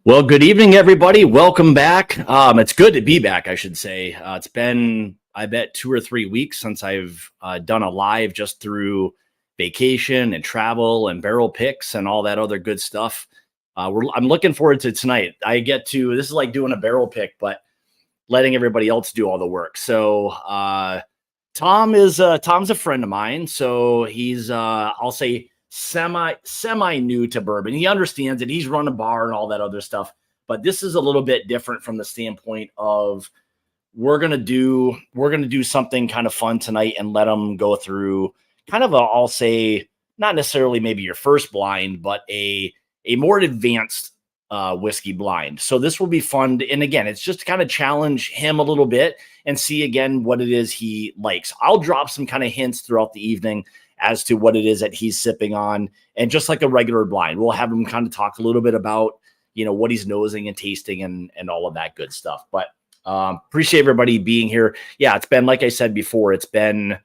Well, good evening, everybody. Welcome back. It's good to be back, I should say. It's been, I bet, 2 or 3 weeks since I've done a live just through vacation and travel and barrel picks and all that other good stuff. I'm looking forward to tonight. This is like doing a barrel pick, but letting everybody else do all the work. So Tom's a friend of mine. So he's, I'll say, semi new to bourbon. He understands it. He's run a bar and all that other stuff, but this is a little bit different from the standpoint of we're gonna do something kind of fun tonight and let him go through kind of I'll say, not necessarily maybe your first blind, but a more advanced whiskey blind. So this will be fun. And again, it's just to kind of challenge him a little bit and see again what it is he likes. I'll drop some kind of hints throughout the evening as to what it is that he's sipping on. And just like a regular blind, we'll have him kind of talk a little bit about, what he's nosing and tasting and all of that good stuff. But appreciate everybody being here. Yeah, it's been, like I said before, it's been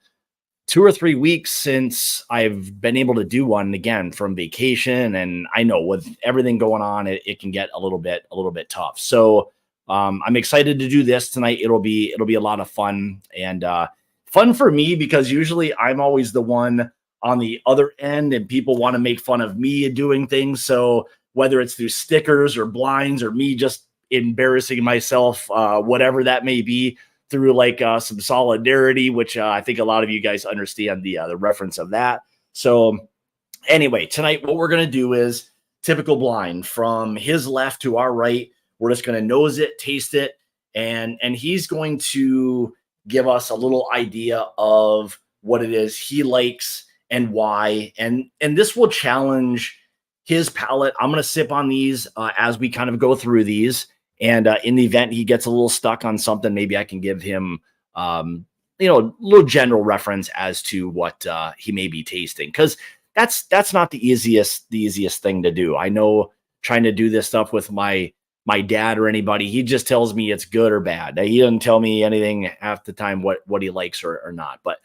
2 or 3 weeks since I've been able to do one again from vacation. And I know with everything going on, it can get a little bit tough. So I'm excited to do this tonight. It'll be a lot of fun and fun for me because usually I'm always the one on the other end and people want to make fun of me doing things. So whether it's through stickers or blinds or me just embarrassing myself, whatever that may be, through like some solidarity, which I think a lot of you guys understand the reference of that. So anyway, tonight what we're going to do is typical blind from his left to our right. We're just going to nose it, taste it, and he's going to give us a little idea of what it is he likes and why. And this will challenge his palate. I'm going to sip on these as we kind of go through these. And in the event he gets a little stuck on something, maybe I can give him, a little general reference as to what he may be tasting. Because that's not the easiest thing to do. I know trying to do this stuff with my dad or anybody, he just tells me it's good or bad. He doesn't tell me anything half the time what he likes or not. But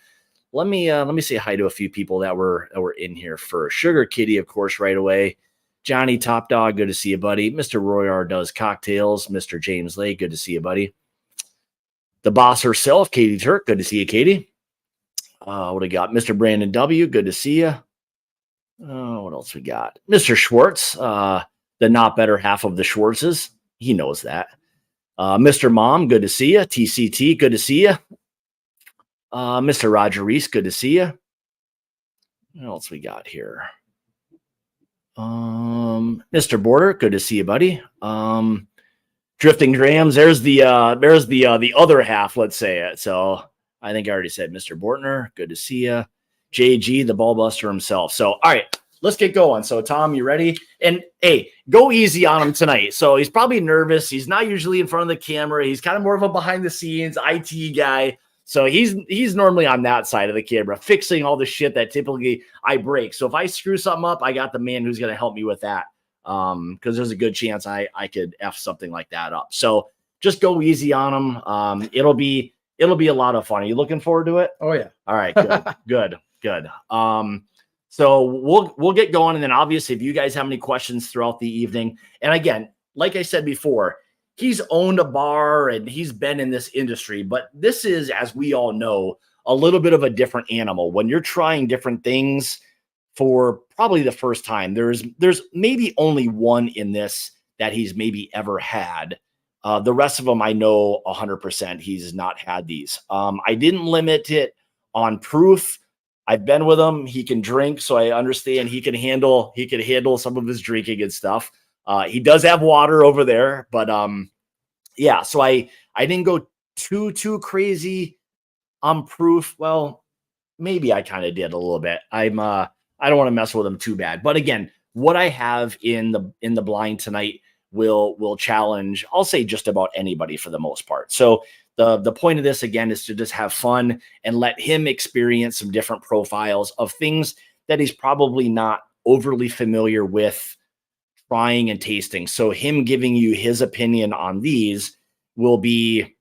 let me say hi to a few people that were in here first. Sugar Kitty, of course, right away. Johnny Top Dog, good to see you, buddy. Mr. Royar does cocktails. Mr. James Lake, good to see you, buddy. The boss herself, Katie Turk, good to see you, Katie. What do we got? Mr. Brandon W, good to see you. What else we got? Mr. Schwartz, the not better half of the Schwartzes. He knows that. Mr. Mom, good to see you. TCT, good to see you. Mr. Roger Reese, good to see you. What else we got here? Mr. Border, good to see you, buddy. Drifting Grams, there's the other half, let's say it. So I think I already said Mr. Bortner, good to see you. JG, the ballbuster himself. So, all right, let's get going. So, Tom, you ready? And hey, go easy on him tonight. So he's probably nervous. He's not usually in front of the camera. He's kind of more of a behind the scenes IT guy. So he's normally on that side of the camera, fixing all the shit that typically I break. So if I screw something up, I got the man who's going to help me with that. Because there's a good chance I could F something like that up. So just go easy on him. It'll be a lot of fun. Are you looking forward to it? Oh yeah. All right. Good. Good. So we'll get going. And then obviously if you guys have any questions throughout the evening, and again, like I said before, he's owned a bar and he's been in this industry, but this is, as we all know, a little bit of a different animal. When you're trying different things for probably the first time, there's maybe only one in this that he's maybe ever had. The rest of them, I know 100% he's not had these. I didn't limit it on proof. I've been with him. He can drink, so I understand he can handle some of his drinking and stuff. He does have water over there, but yeah, so I didn't go too crazy on proof. Well, maybe I kind of did a little bit. I don't want to mess with him too bad. But again, what I have in the blind tonight will challenge, I'll say, just about anybody for the most part. So the point of this again is to just have fun and let him experience some different profiles of things that he's probably not overly familiar with trying and tasting. So him giving you his opinion on these will be,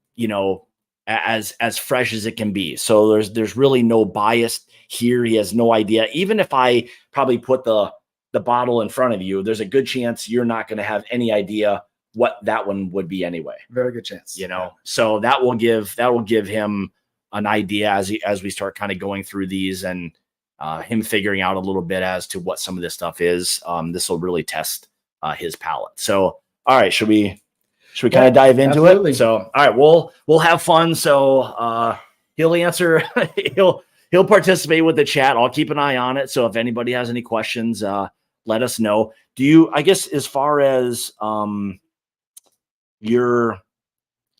as fresh as it can be. So there's really no bias here. He has no idea. Even if I probably put the the bottle in front of you, there's a good chance you're not going to have any idea what that one would be anyway. Very good chance. So that will give him an idea as we start kind of going through these, and him figuring out a little bit as to what some of this stuff is. This will really test his palate. So, all right, should we kind of dive into it? So, all right, we'll have fun. So, he'll answer, he'll participate with the chat. I'll keep an eye on it. So if anybody has any questions, let us know. I guess as far as your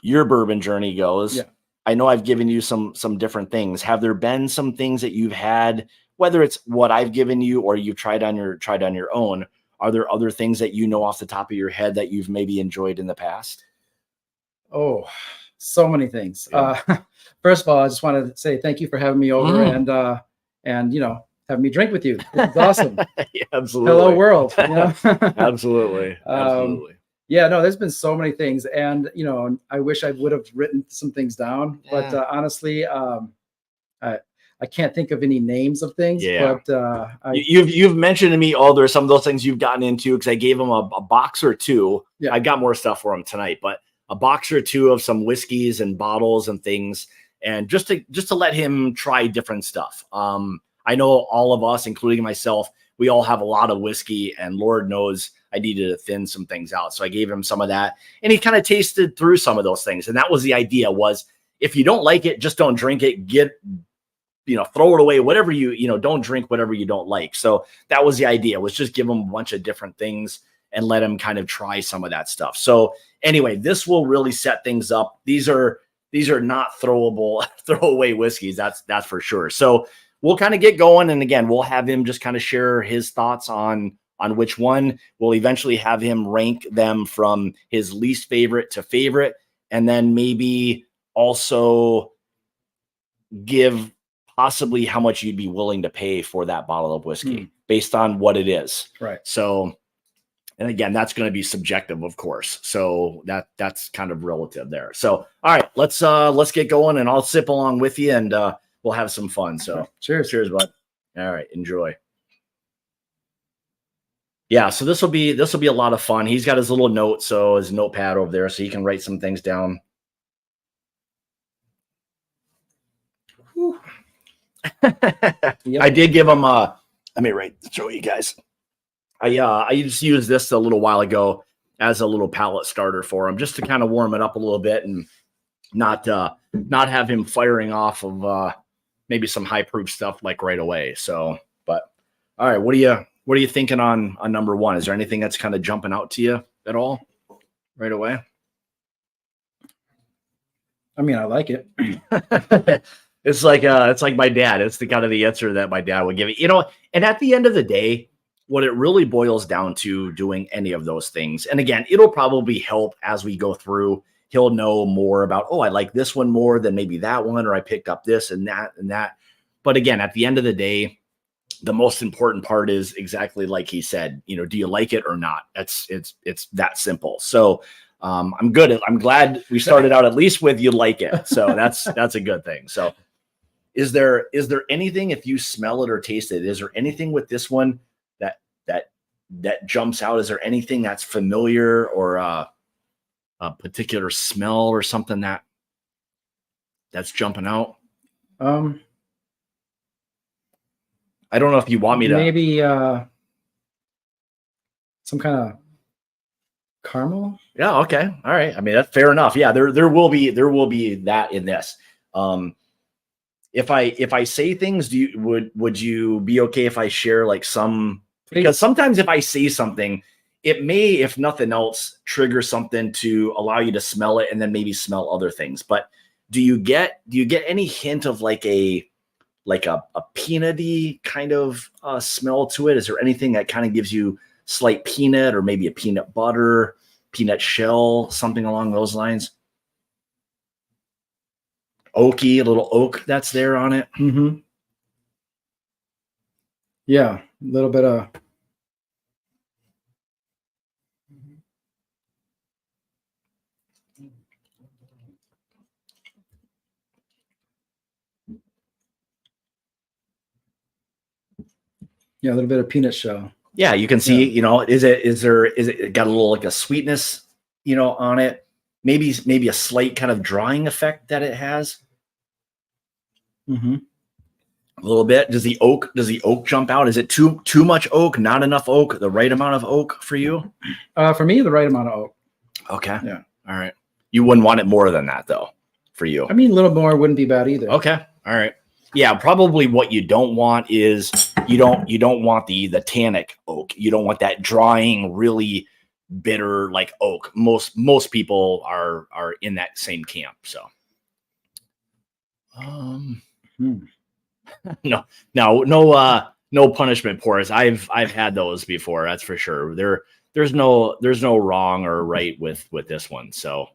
bourbon journey goes, I know I've given you some different things. Have there been some things that you've had, whether it's what I've given you or you tried on your own? Are there other things that you know off the top of your head that you've maybe enjoyed in the past? Oh, so many things. Yeah. First of all, I just wanted to say thank you for having me over and having me drink with you. This is awesome. Yeah, absolutely. Hello world. Absolutely. Absolutely. Yeah, no, there's been so many things, and I wish I would have written some things down, but honestly, I can't think of any names of things. Yeah. But you've mentioned to me, there's some of those things you've gotten into, because I gave him a box or two. Yeah. I got more stuff for him tonight, but a box or two of some whiskeys and bottles and things, and just to let him try different stuff. I know all of us, including myself, we all have a lot of whiskey, and Lord knows I needed to thin some things out. So I gave him some of that, and he kind of tasted through some of those things. And that was the idea, was if you don't like it, just don't drink it. Throw it away, whatever don't drink whatever you don't like. So that was the idea, was just give him a bunch of different things and let him kind of try some of that stuff. So anyway, this will really set things up. These are not throwaway whiskeys. That's for sure. So we'll kind of get going. And again, we'll have him just kind of share his thoughts on which one. We'll eventually have him rank them from his least favorite to favorite. And then maybe also give possibly how much you'd be willing to pay for that bottle of whiskey based on what it is. Right. So, and again, that's going to be subjective, of course. So that's kind of relative there. So, all right, let's get going, and I'll sip along with you, and we'll have some fun. So cheers, bud. All right. Enjoy. Yeah. So this will be a lot of fun. He's got his little note. So his notepad over there, so he can write some things down. Yep. I did give him let me show you guys. I just used this a little while ago as a little palate starter for him, just to kind of warm it up a little bit and not have him firing off of maybe some high proof stuff like right away. So, but all right, what are you thinking on number one? Is there anything that's kind of jumping out to you at all right away? I mean, I like it. It's like my dad. It's the kind of the answer that my dad would give me. And at the end of the day, what it really boils down to doing any of those things. And again, it'll probably help as we go through. He'll know more about, I like this one more than maybe that one, or I picked up this and that and that. But again, at the end of the day, the most important part is exactly like he said, do you like it or not? It's that simple. So I'm good. I'm glad we started out at least with you like it. So that's a good thing. So is there anything, if you smell it or taste it, is there anything with this one that jumps out? Is there anything that's familiar, or a particular smell or something that's jumping out? I don't know if you want me to. Maybe some kind of caramel. Yeah. Okay. All right. I mean, that's fair enough. Yeah. There will be that in this. If I say things, would you be okay if I share like some? Because sometimes if I say something, it may, if nothing else, trigger something to allow you to smell it and then maybe smell other things. But do you get any hint of like a peanutty kind of smell to it? Is there anything that kind of gives you slight peanut, or maybe a peanut butter, peanut shell, something along those lines? Oaky, a little oak that's there on it. Mm-hmm. Yeah, a little bit of. Yeah, a little bit of peanut shell. Yeah, you can see, you know, is it got a little like a sweetness, you know, on it? Maybe a slight kind of drying effect that it has. Mm-hmm. A little bit. Does the oak jump out? Is it too much oak, not enough oak, the right amount of oak for you? For me, the right amount of oak. Okay. Yeah. All right. You wouldn't want it more than that though, for you. I mean, a little more wouldn't be bad either. Okay. All right. Yeah, probably what you don't want is you don't want the tannic oak. You don't want that drying, really bitter like oak. Most people are in that same camp. So no no punishment pours. I've had those before, that's for sure. There's no wrong or right with this one. So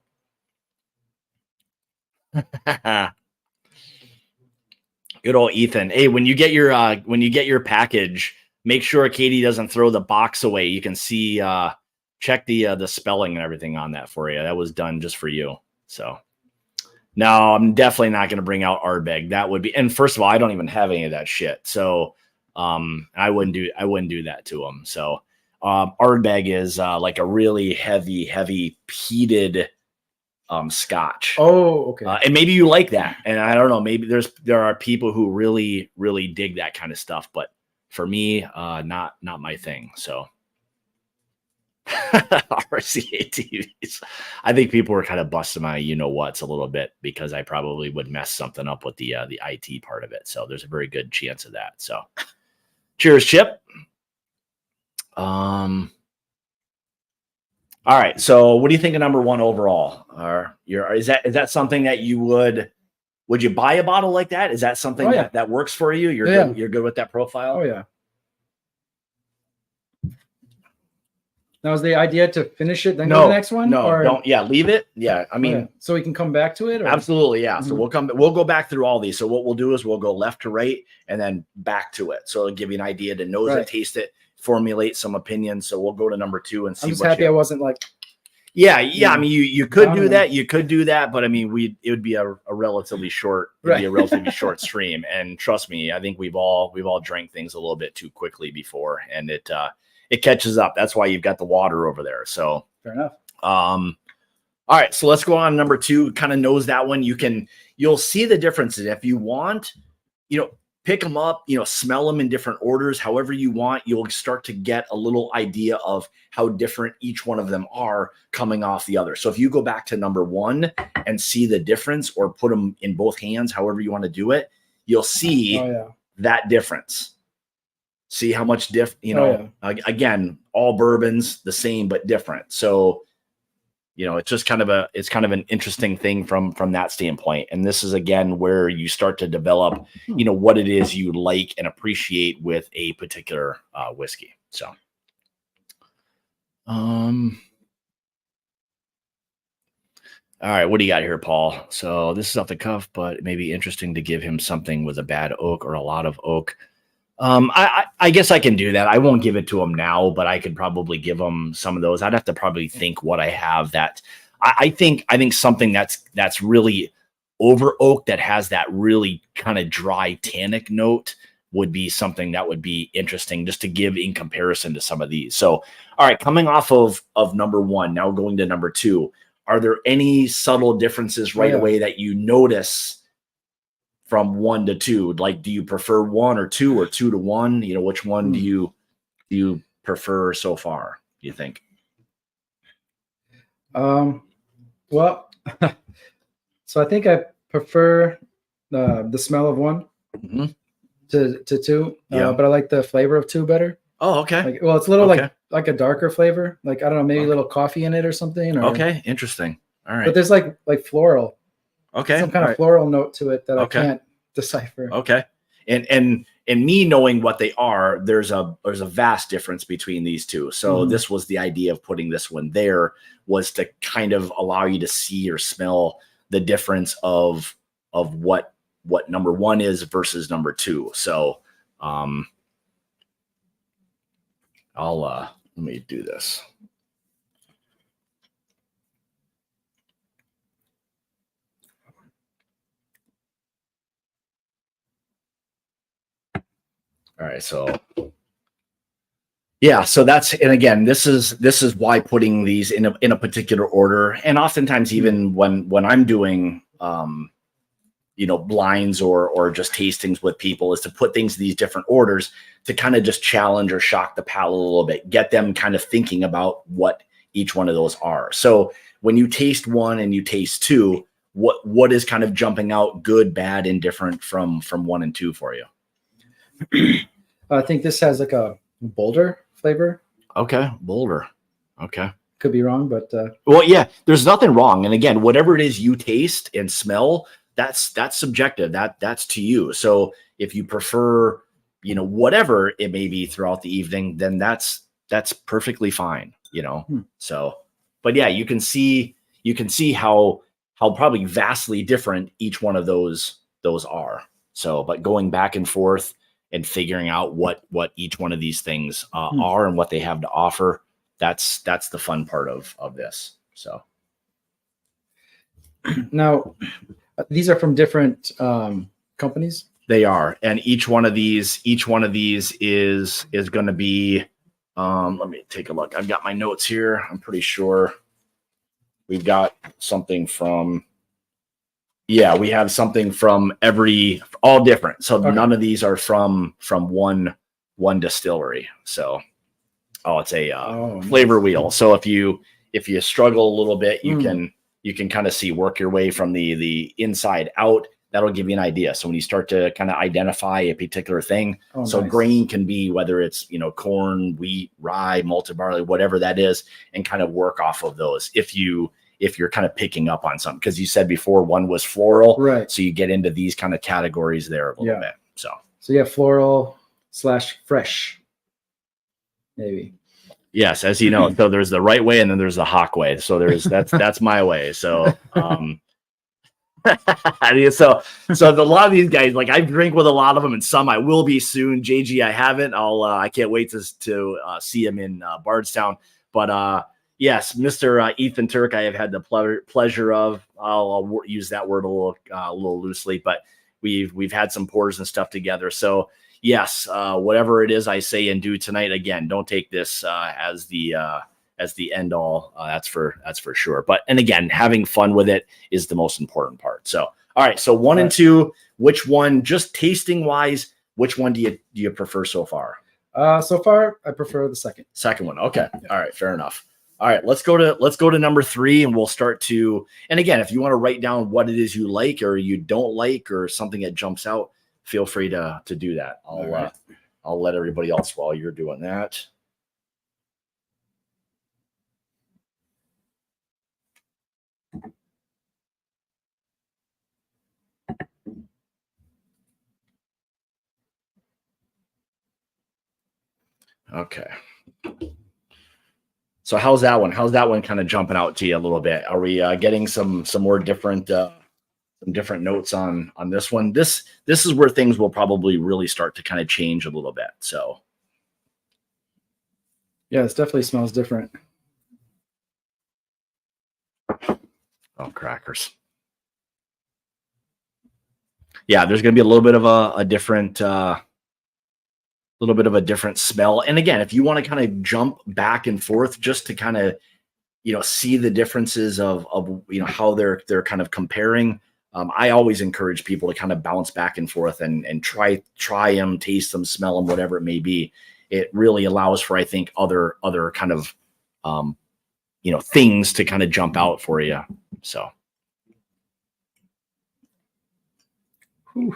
good old Ethan. Hey, when you get your package, make sure Katie doesn't throw the box away. You can see check the spelling and everything on that for you. That was done just for you. So no, I'm definitely not going to bring out Ardbeg. That would be, and first of all, I don't even have any of that shit. So I wouldn't do that to them. So Ardbeg is like a really heavy peated scotch. Oh, okay. And maybe you like that. And I don't know, maybe there are people who really dig that kind of stuff, but for me, not my thing. So RCA TVs. I think people were kind of busting my what's a little bit because I probably would mess something up with the IT part of it. So there's a very good chance of that. So cheers, Chip. All right. So what do you think of number one overall? Is that something that you would you buy a bottle like that? Is that something that works for you? You're good with that profile? Oh yeah. Now, is the idea to finish it, then go to the next one? No, or? Don't. Yeah, leave it. Yeah, I mean, so we can come back to it. Or? Absolutely, yeah. So we'll go back through all these. So what we'll do is we'll go left to right and then back to it. So it'll give you an idea to nose it, taste it, formulate some opinions. So we'll go to number two and see. I'm just happy I wasn't like. Yeah. I mean, you could do that. You could do that, but I mean, it would be a relatively short, short stream. And trust me, I think we've all drank things a little bit too quickly before, and it catches up. That's why you've got the water over there. So fair enough. All right, so let's go on number two. Kind of knows that one. You'll see the differences if you want. Pick them up. Smell them in different orders. However you want, you'll start to get a little idea of how different each one of them are coming off the other. So if you go back to number one and see the difference, or put them in both hands, however you want to do it, you'll see that difference. See how much again, all bourbons the same but different. So it's just kind of an interesting thing from that standpoint. And this is again where you start to develop what it is you like and appreciate with a particular whiskey. So all right, what do you got here, Paul? So this is off the cuff, but it may be interesting to give him something with a bad oak or a lot of oak. I guess I can do that. I won't give it to him now, but I could probably give him some of those. I'd have to probably think what I have that I think something that's really over oak that has that really kind of dry tannic note would be something that would be interesting just to give in comparison to some of these. So, all right, coming off of number one, now going to number two, are there any subtle differences right away that you notice from one to two? Like, do you prefer one or two to one? Which one do you prefer so far, do you think? Well, so I think I prefer the smell of one to two, but I like the flavor of two better. Oh, okay. It's a little like a darker flavor. Like, I don't know, maybe a little coffee in it or something. Okay, interesting. All right. But there's like floral. Okay. Some kind of floral note to it that I can't decipher. Okay. And me knowing what they are, there's a vast difference between these two. So this was the idea of putting this one there, was to kind of allow you to see or smell the difference of what number one is versus number two. So let me do this. All right, so Yeah, so and again, this is why putting these in a particular order, and oftentimes even when I'm doing blinds or just tastings with people, is to put things in these different orders to kind of just challenge or shock the palate a little bit, get them kind of thinking about what each one of those are. So when you taste one and you taste two, what is kind of jumping out, good, bad, indifferent from 1 and 2 for you? I think this has like a bolder flavor. Okay, bolder. Okay. Could be wrong, but well, yeah, there's nothing wrong. And again, whatever it is you taste and smell, that's subjective. That's to you. So if you prefer, whatever it may be throughout the evening, then that's perfectly fine, So, but yeah, you can see how probably vastly different each one of those are. So, but going back and forth and figuring out what each one of these things are and what they have to offer, that's the fun part of this. So now these are from different companies. They are, and each one of these is going to be. Let me take a look. I've got my notes here. I'm pretty sure we've got something from. Yeah, we have something from all different. So okay. None of these are from one distillery. So, it's a flavor wheel. So if you struggle a little bit, you can kind of work your way from the inside out. That'll give you an idea. So when you start to kind of identify a particular thing, so nice. Grain can be whether it's corn, wheat, rye, malted barley, whatever that is, and kind of work off of those. If you're kind of picking up on something, because you said before one was floral, right? So you get into these kind of categories there a little bit. So yeah, floral / fresh, maybe. Yes, as you know, so there's the right way and then there's the hawk way. So that's my way. So so a lot of these guys, like I drink with a lot of them, and some I will be soon. JG, I haven't. I can't wait to see him in Bardstown. But yes, Mr. Ethan Turk, I have had the pleasure of. I'll use that word a little loosely, but we've had some pours and stuff together. So yes, whatever it is I say and do tonight, again, don't take this as the end all. That's for sure. And again, having fun with it is the most important part. So all right, so 1 and 2, which one, just tasting wise, which one do you prefer so far? So far, I prefer the second one. Okay, all right, fair enough. All right, let's go to number 3, and we'll start to. And again, if you want to write down what it is you like or you don't like or something that jumps out, feel free to do that. I'll let everybody else while you're doing that. Okay. So how's that one? How's that one kind of jumping out to you a little bit? Are we getting some more different some different notes on this one? This is where things will probably really start to kind of change a little bit. So yeah, this definitely smells different. Oh, crackers. Yeah, there's going to be a little bit of a different smell. And again, if you want to kind of jump back and forth just to kind of see the differences of how they're kind of comparing, I always encourage people to kind of bounce back and forth and try them, taste them, smell them, whatever it may be. It really allows for, I think, other kind of things to kind of jump out for you. So whew.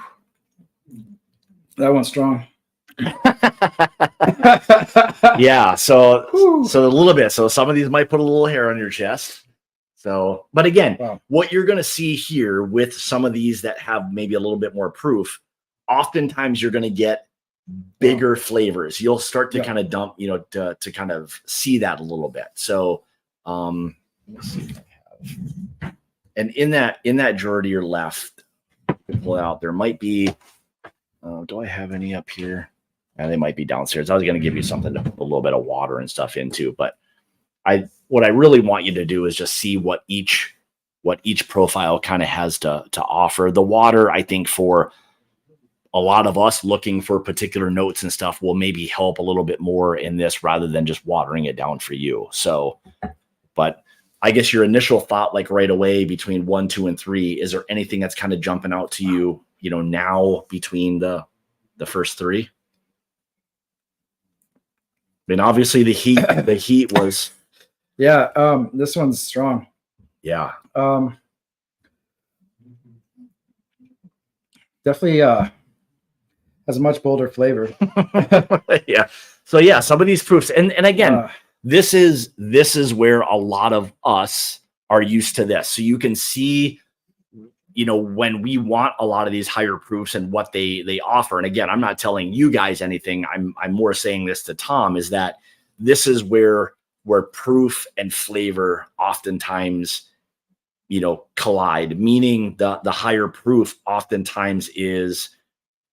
That one's strong. Yeah, so a little bit. So some of these might put a little hair on your chest. So, but again, wow. What you're going to see here with some of these that have maybe a little bit more proof, oftentimes you're going to get bigger flavors. You'll start to kind of dump, to kind of see that a little bit. So, let's see if I have. And in that drawer to your left, pull out. There might be. Do I have any up here? And they might be downstairs. I was going to give you something to put a little bit of water and stuff into, but what I really want you to do is just see what each profile kind of has to offer. The water, I think, for a lot of us looking for particular notes and stuff will maybe help a little bit more in this rather than just watering it down for you. So, but I guess your initial thought, like right away between 1, 2, and 3, is there anything that's kind of jumping out to you, now between the first 3? I mean, obviously the heat was. Yeah. This one's strong. Yeah. Definitely has a much bolder flavor. Yeah. So yeah, some of these proofs, and again, this is where a lot of us are used to this. So you can see, when we want a lot of these higher proofs and what they offer. And again, I'm not telling you guys anything. I'm more saying this to Tom, is that this is where proof and flavor oftentimes, collide, meaning the higher proof oftentimes is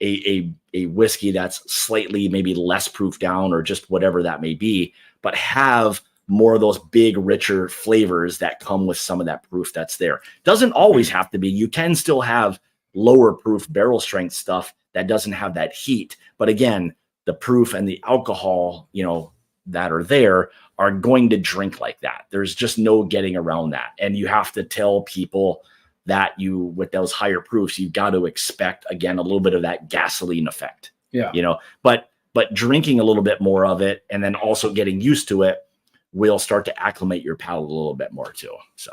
a whiskey that's slightly maybe less proof down or just whatever that may be, but have more of those big, richer flavors that come with some of that proof that's there. Doesn't always have to be. You can still have lower proof barrel strength stuff that doesn't have that heat. But again, the proof and the alcohol, that are there are going to drink like that. There's just no getting around that. And you have to tell people that with those higher proofs, you've got to expect, again, a little bit of that gasoline effect. Yeah. But drinking a little bit more of it and then also getting used to it will start to acclimate your palate a little bit more too. So.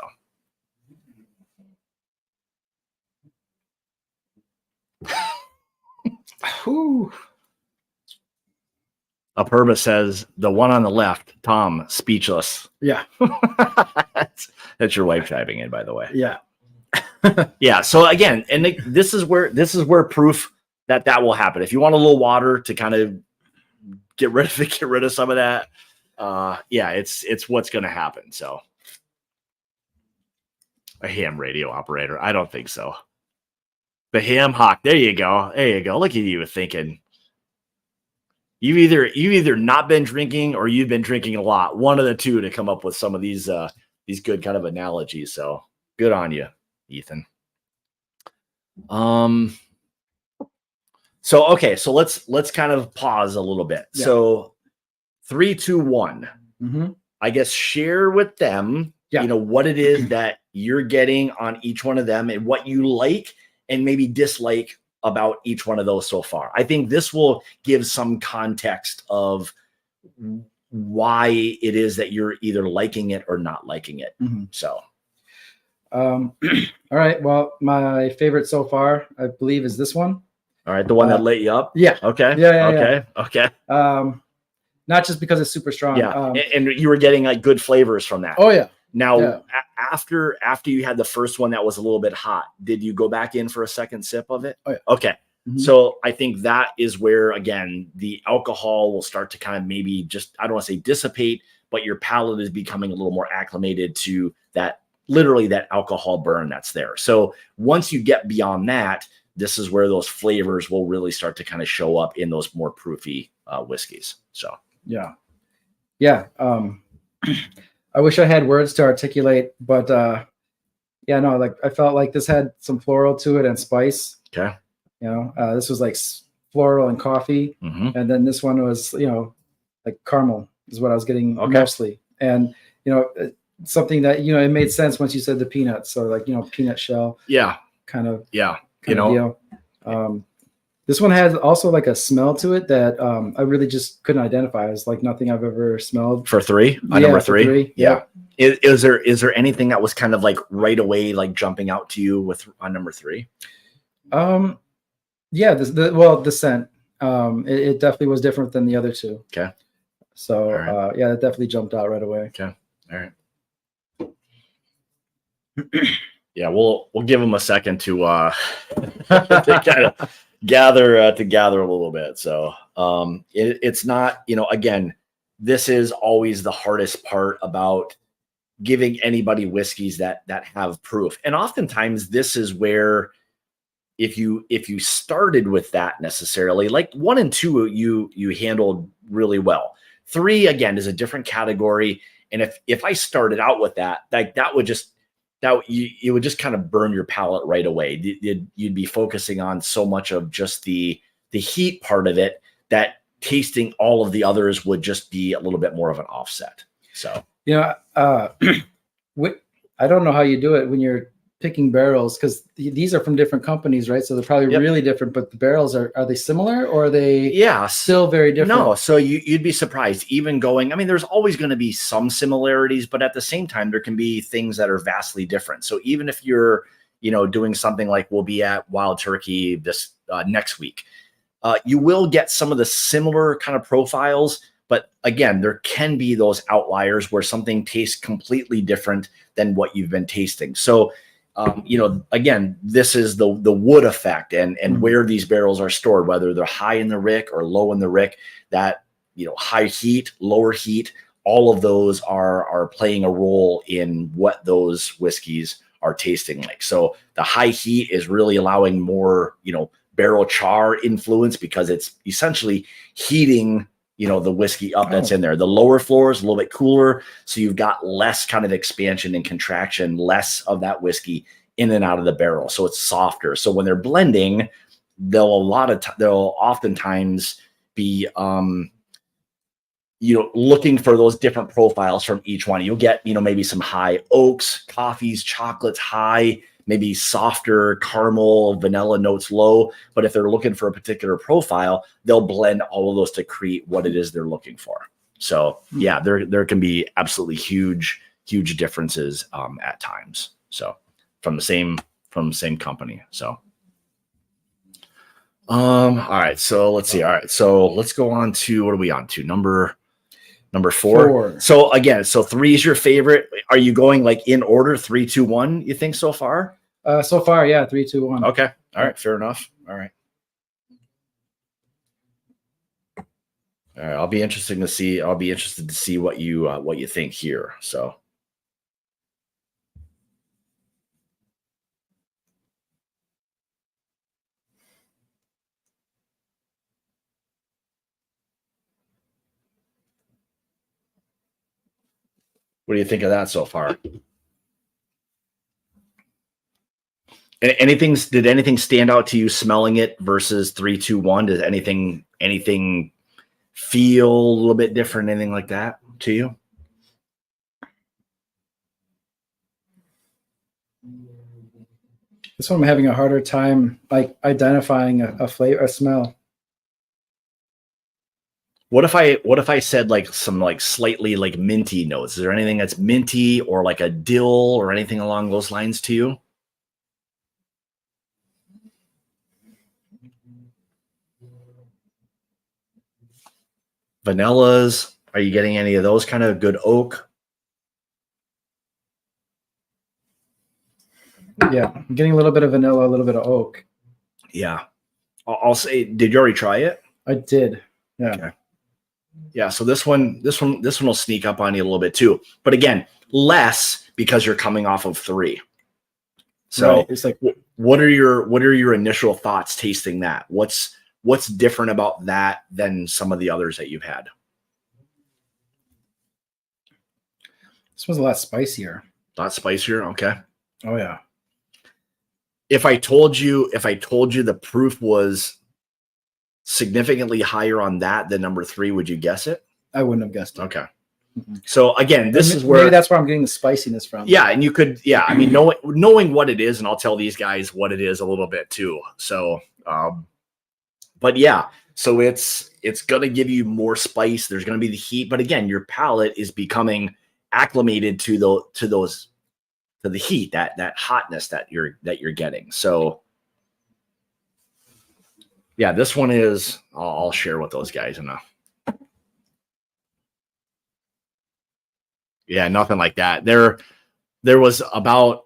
Whew. Aperba says the one on the left, Tom, speechless. Yeah. That's your wife chiming in, by the way. Yeah. Yeah. So again, and this is where proof that will happen. If you want a little water to kind of get rid of some of that, it's what's going to happen. So a ham radio operator. I don't think so. The ham hock. There you go. Look at you thinking. You've either not been drinking or you've been drinking a lot. One of the two to come up with some of these good kind of analogies. So good on you, Ethan. So okay, so let's kind of pause a little bit. Yeah. So 3, 2, 1. Mm-hmm. I guess share with them, what it is that you're getting on each one of them and what you like and maybe dislike about each one of those so far. I think this will give some context of why it is that you're either liking it or not liking it. Mm-hmm. So, all right. Well, my favorite so far, I believe, is this one. All right, the one that lit you up. Yeah. Okay. Yeah. Okay. Not just because it's super strong. Yeah. And you were getting like good flavors from that. Oh yeah. Now, after you had the first one that was a little bit hot, did you go back in for a second sip of it? Oh, yeah. Okay. Mm-hmm. So I think that is where, again, the alcohol will start to kind of maybe just, I don't want to say dissipate, but your palate is becoming a little more acclimated to that, literally that alcohol burn that's there. So once you get beyond that, this is where those flavors will really start to kind of show up in those more proofy whiskeys. So, yeah. I wish I had words to articulate, but like I felt like this had some floral to it and spice. Okay. This was like floral and coffee. Mm-hmm. And then this one was, like caramel is what I was getting mostly. And, something that, it made sense once you said the peanuts. So like, peanut shell. Yeah. Kind of. Yeah. Deal. This one has also like a smell to it that I really just couldn't identify. It's like nothing I've ever smelled. For 3? Number 3? Yeah. Is there anything that was kind of like right away, like jumping out to you on number 3? Yeah. The scent. It definitely was different than the other two. Okay. So right. it definitely jumped out right away. Okay. All right. Yeah, we'll give them a second to to kind of gather a little bit. So it's not, again, this is always the hardest part about giving anybody whiskeys that have proof. And oftentimes this is where if you started with that necessarily, like 1 and 2 you handled really well. 3 again is a different category. And if I started out with that, like that would just, it would just kind of burn your palate right away. You'd be focusing on so much of just the heat part of it that tasting all of the others would just be a little bit more of an offset. So, I don't know how you do it when you're picking barrels, because these are from different companies, right? So they're probably really different, but the barrels are they similar, or are they still very different? No, so you'd be surprised even going, I mean, there's always going to be some similarities, but at the same time, there can be things that are vastly different. So even if you're, doing something like we'll be at Wild Turkey this next week, you will get some of the similar kind of profiles, but again, there can be those outliers where something tastes completely different than what you've been tasting. So, again, this is the wood effect and where these barrels are stored, whether they're high in the rick or low in the rick, that, high heat, lower heat, all of those are playing a role in what those whiskeys are tasting like. So the high heat is really allowing more, barrel char influence, because it's essentially heating the whiskey up that's in there. The lower floor is a little bit cooler, so you've got less kind of expansion and contraction, less of that whiskey in and out of the barrel, so it's softer. So when they're blending, they'll oftentimes be looking for those different profiles from each one. You'll get maybe some high oaks, coffees, chocolates high, maybe softer caramel, vanilla notes low. But if they're looking for a particular profile, they'll blend all of those to create what it is they're looking for. So yeah, there can be absolutely huge differences at times. So from the same company. So all right. So let's see. All right. So let's go on to, what are we on to? Number 4. So again, 3 is your favorite. Are you going like in order, 3, 2, 1, you think so far? So far, yeah, 3, 2, 1. Okay. All right. Fair enough. All right. All right. I'll be interested to see what you think here. So. What do you think of that so far? Did anything stand out to you smelling it versus 3, 2, 1? Does anything feel a little bit different? Anything like that to you? This one I'm having a harder time like identifying a flavor, a smell. What if I said like some like slightly like minty notes? Is there anything that's minty or like a dill or anything along those lines to you? Vanillas, are you getting any of those kind of good oak? Yeah, I'm getting a little bit of vanilla, a little bit of oak. Yeah. I'll say, did you already try it? I did. Yeah. Okay. Yeah, so this one will sneak up on you a little bit too. But again, less because you're coming off of 3. So right. It's like, what are your initial thoughts tasting that? What's different about that than some of the others that you've had? This was a lot spicier. A lot spicier, okay. Oh yeah. If I told you the proof was significantly higher on that than number 3, would you guess it? I wouldn't have guessed it. Okay. So again, this is where maybe that's where I'm getting the spiciness from. Yeah, and you could, I mean, knowing what it is, and I'll tell these guys what it is a little bit too. So, but yeah, so it's gonna give you more spice. There's gonna be the heat, but again, your palate is becoming acclimated to the heat, that hotness that you're getting. So. Yeah, this one is, I'll share with those guys enough. Yeah, nothing like that. There was about,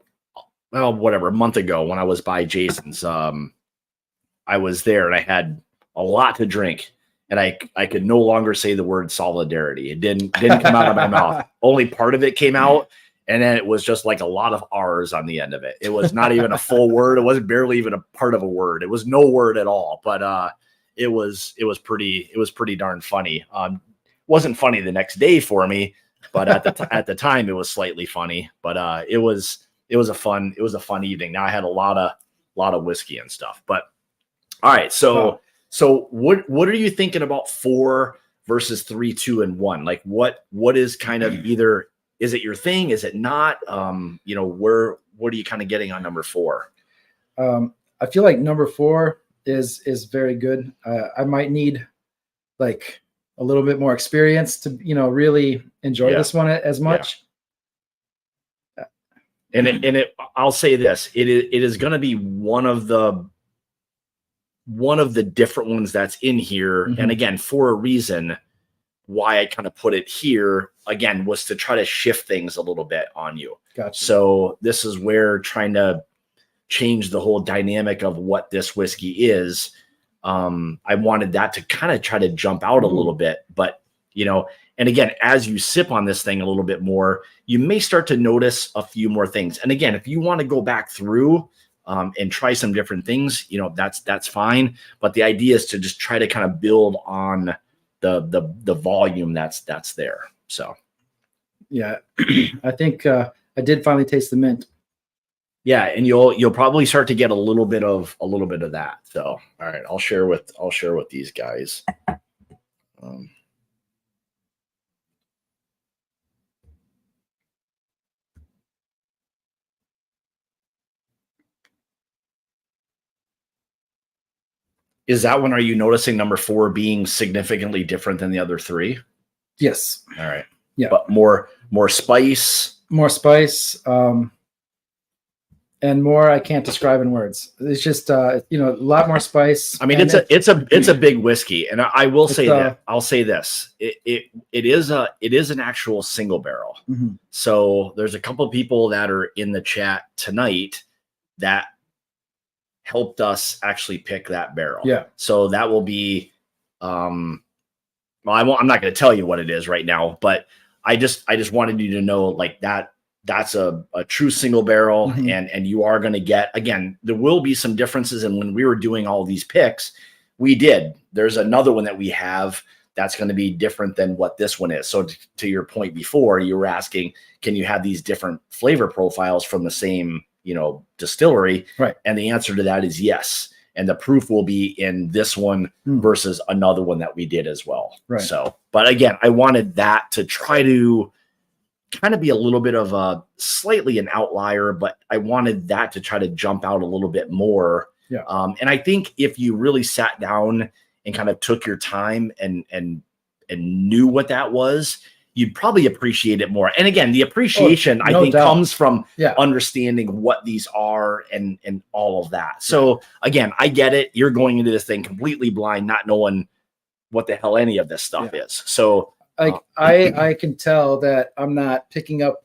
a month ago when I was by Jason's, I was there and I had a lot to drink and I could no longer say the word solidarity. It didn't come out of my mouth. Only part of it came out. And then it was just like a lot of R's on the end of it. It was not even a full word. It wasn't barely even a part of a word. It was no word at all. But it was pretty darn funny. Wasn't funny the next day for me, but at the time it was slightly funny. But it was it was a fun evening. Now I had a lot of whiskey and stuff. But all right, so what are you thinking about 4 versus 3, 2, and 1? Like what is kind of either, is it your thing? Is it not? What are you kind of getting on number 4? I feel like number 4 is very good. I might need like a little bit more experience to, really enjoy this one as much. And I'll say this, it is going to be one of the different ones that's in here. And again, for a reason, why I kind of put it here again was to try to shift things a little bit on you. Gotcha. So this is where trying to change the whole dynamic of what this whiskey is. I wanted that to kind of try to jump out a little bit, but and again, as you sip on this thing a little bit more, you may start to notice a few more things. And again, if you want to go back through and try some different things, that's fine. But the idea is to just try to kind of build on the volume that's there. So, yeah, I think I did finally taste the mint. Yeah, and you'll probably start to get a little bit of that. So, all right, I'll share with these guys. Is that one? Are you noticing number 4 being significantly different than the other 3? Yes. All right. Yeah. But more spice. More spice. And more I can't describe in words. It's just a lot more spice. I mean, it's a big whiskey, and I will say that I'll say this: it is an actual single barrel. So there's a couple of people that are in the chat tonight that helped us actually pick that barrel. Yeah. So that will be, well, I'm not going to tell you what it is right now, but I just wanted you to know like that's a true single barrel. And you are going to get, again, there will be some differences. And when we were doing all these picks, there's another one that we have that's going to be different than what this one is. So to your point before, you were asking, can you have these different flavor profiles from the same, distillery? Right. And the answer to that is yes. And the proof will be in this one versus another one that we did as well. Right. So, but again, I wanted that to try to kind of be a little bit of a slightly an outlier, but I wanted that to try to jump out a little bit more. Yeah. And I think if you really sat down and kind of took your time and knew what that was, you'd probably appreciate it more. And again, the appreciation I think comes from understanding what these are and all of that. So again, I get it. You're going into this thing completely blind, not knowing what the hell any of this stuff is. So I can tell that I'm not picking up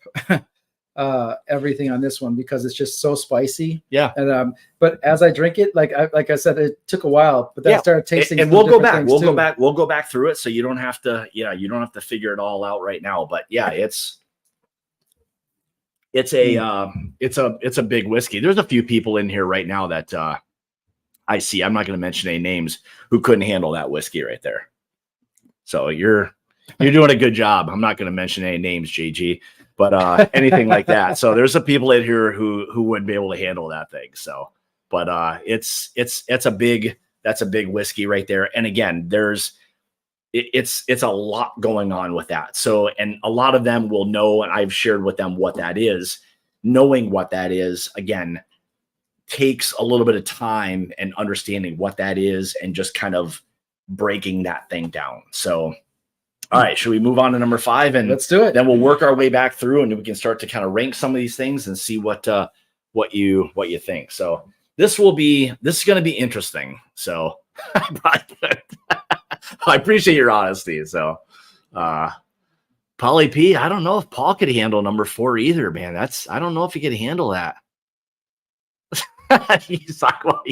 everything on this one because it's just so spicy. Yeah. And but as I drink it, like I said, it took a while, but then I started tasting. And we'll go back. We'll go back through it, so you don't have to. You don't have to figure it all out right now. But yeah, it's a big whiskey. There's a few people in here right now that I see. I'm not going to mention any names who couldn't handle that whiskey right there. So you're doing a good job. I'm not going to mention any names, JG, but anything like that. So there's some people in here who wouldn't be able to handle that thing. So, but that's a big whiskey right there. And again, it's a lot going on with that. So, and a lot of them will know, and I've shared with them what that is. Knowing what that is, again, takes a little bit of time and understanding what that is and just kind of breaking that thing down. So, all right, should we move on to number 5? And let's do it. Then we'll work our way back through and we can start to kind of rank some of these things and see what you think. So this is going to be interesting. So I appreciate your honesty. So Palate P, I don't know if Paul could handle number 4 either, man. I don't know if he could handle that. He's talking about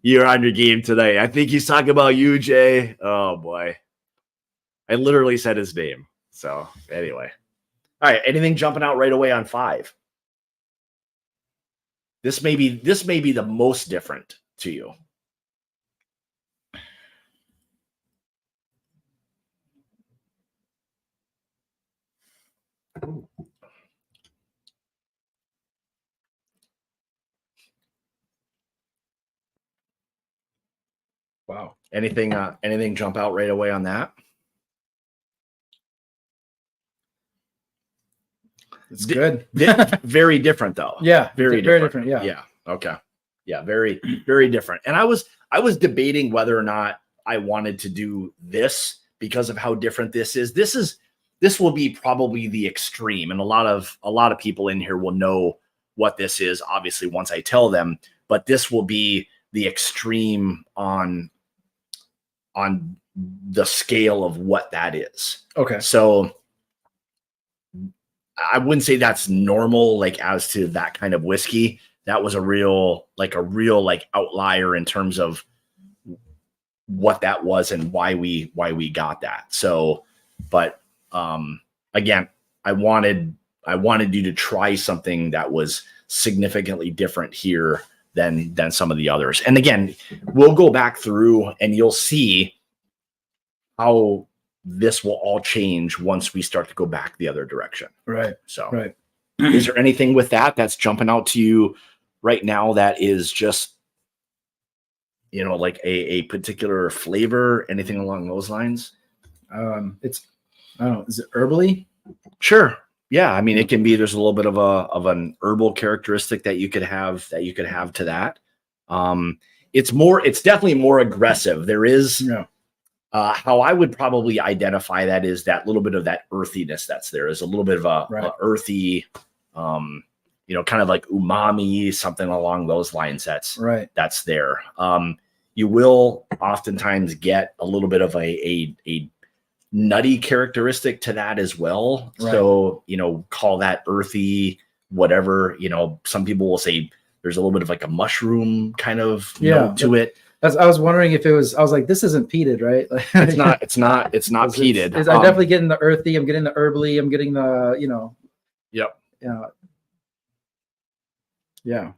you're on your game today. I think he's talking about you, Jay. Oh boy. I literally said his name. So anyway. All right. Anything jumping out right away on 5? This may be the most different to you. Anything jump out right away on that? It's good. Very different though. Yeah, very different. Yeah. Yeah. Okay. Yeah. Very, very different. And I was debating whether or not I wanted to do this because of how different this is. This will be probably the extreme, and a lot of people in here will know what this is, obviously, once I tell them. But this will be the extreme on the scale of what that is. Okay. So I wouldn't say that's normal, like as to that kind of whiskey. That was a real outlier in terms of what that was and why we got that. So, but again, I wanted you to try something that was significantly different here than some of the others. And again, we'll go back through and you'll see how this will all change once we start to go back the other direction. Right. So, right. Is there anything with that's jumping out to you right now that is just, like a particular flavor, anything along those lines? It's, I don't know, is it herbally? Sure. Yeah. I mean, it can be, there's a little bit of an herbal characteristic that you could have to that. It's definitely more aggressive. There is, how I would probably identify that is that little bit of that earthiness that's there is a little bit of a earthy, kind of like umami, something along those lines. That's there. You will oftentimes get a little bit of a nutty characteristic to that as well. Right. So, call that earthy, whatever, some people will say there's a little bit of like a mushroom kind of note to it. I was wondering if it was, I was like, this isn't peated, right? It's not peated. I'm definitely getting the earthy. I'm getting the herbally. I'm getting the, Yep. Yeah.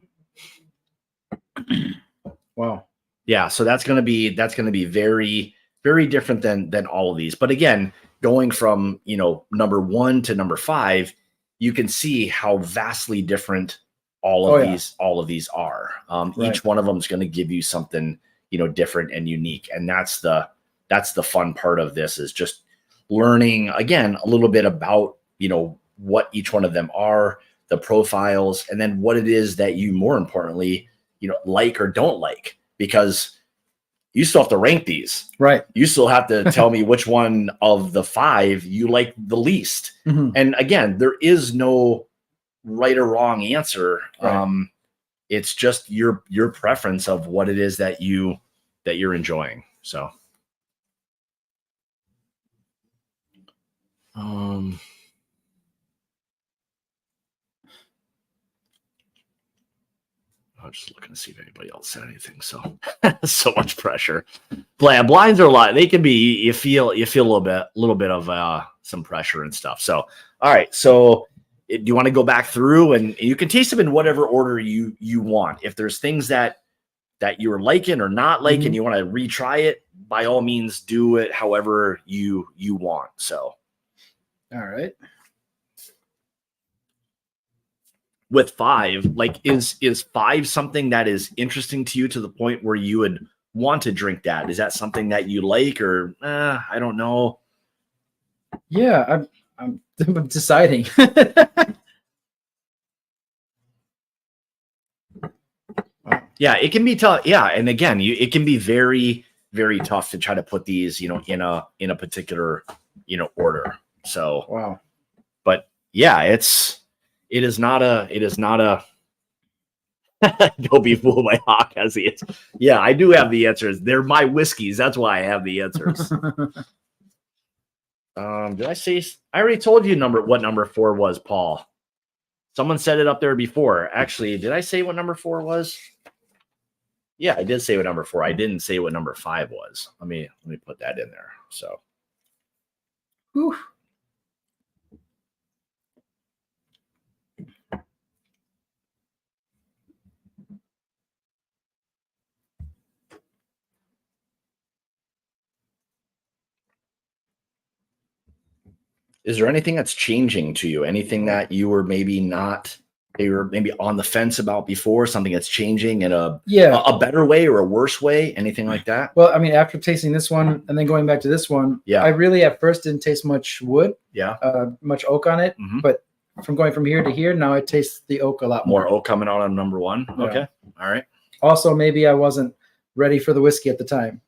Wow. Yeah. So that's going to be very, very different than all of these. But again, going from, number 1 to number 5, you can see how vastly different all of these are. Each one of them is going to give you something, different and unique. And that's the fun part of this, is just learning, again, a little bit about, what each one of them are, the profiles, and then what it is that you, more importantly, like or don't like, because you still have to rank these. Right. You still have to tell me which one of the 5 you like the least. Mm-hmm. And again, there is no right or wrong answer. Right. It's just your preference of what it is that you're enjoying. So, I'm just looking to see if anybody else said anything. So, so much pressure. Blinds are a lot. They can be. You feel a little bit of some pressure and stuff. So, all right. So, do you want to go back through and you can taste them in whatever order you want? If there's things that you're liking or not liking, and you want to retry it, by all means, do it however you want. So, all right. With 5, like, is 5 something that is interesting to you to the point where you would want to drink that? Is that something that you like, or I don't know? Yeah, I'm deciding. Yeah, it can be tough. Yeah, and again, it can be very, very tough to try to put these, in a particular, order. So wow. But yeah, it is not a. Don't be fooled by Hawk has the answer. Yeah, I do have the answers. They're my whiskeys. That's why I have the answers. Did I say? I already told you what number 4 was, Paul. Someone said it up there before. Actually, did I say what number 4 was? Yeah, I did say what number 4. I didn't say what number 5 was. Let me put that in there. So. Whew. Is there anything that's changing to you? Anything that you were maybe not you were maybe on the fence about before, something that's changing in a better way or a worse way, anything like that? Well, I mean, after tasting this one and then going back to this one, I really at first didn't taste much wood, much oak on it, but from going from here to here, now I taste the oak a lot more. More oak coming out on number one. Yeah. Okay, all right. Also, maybe I wasn't ready for the whiskey at the time.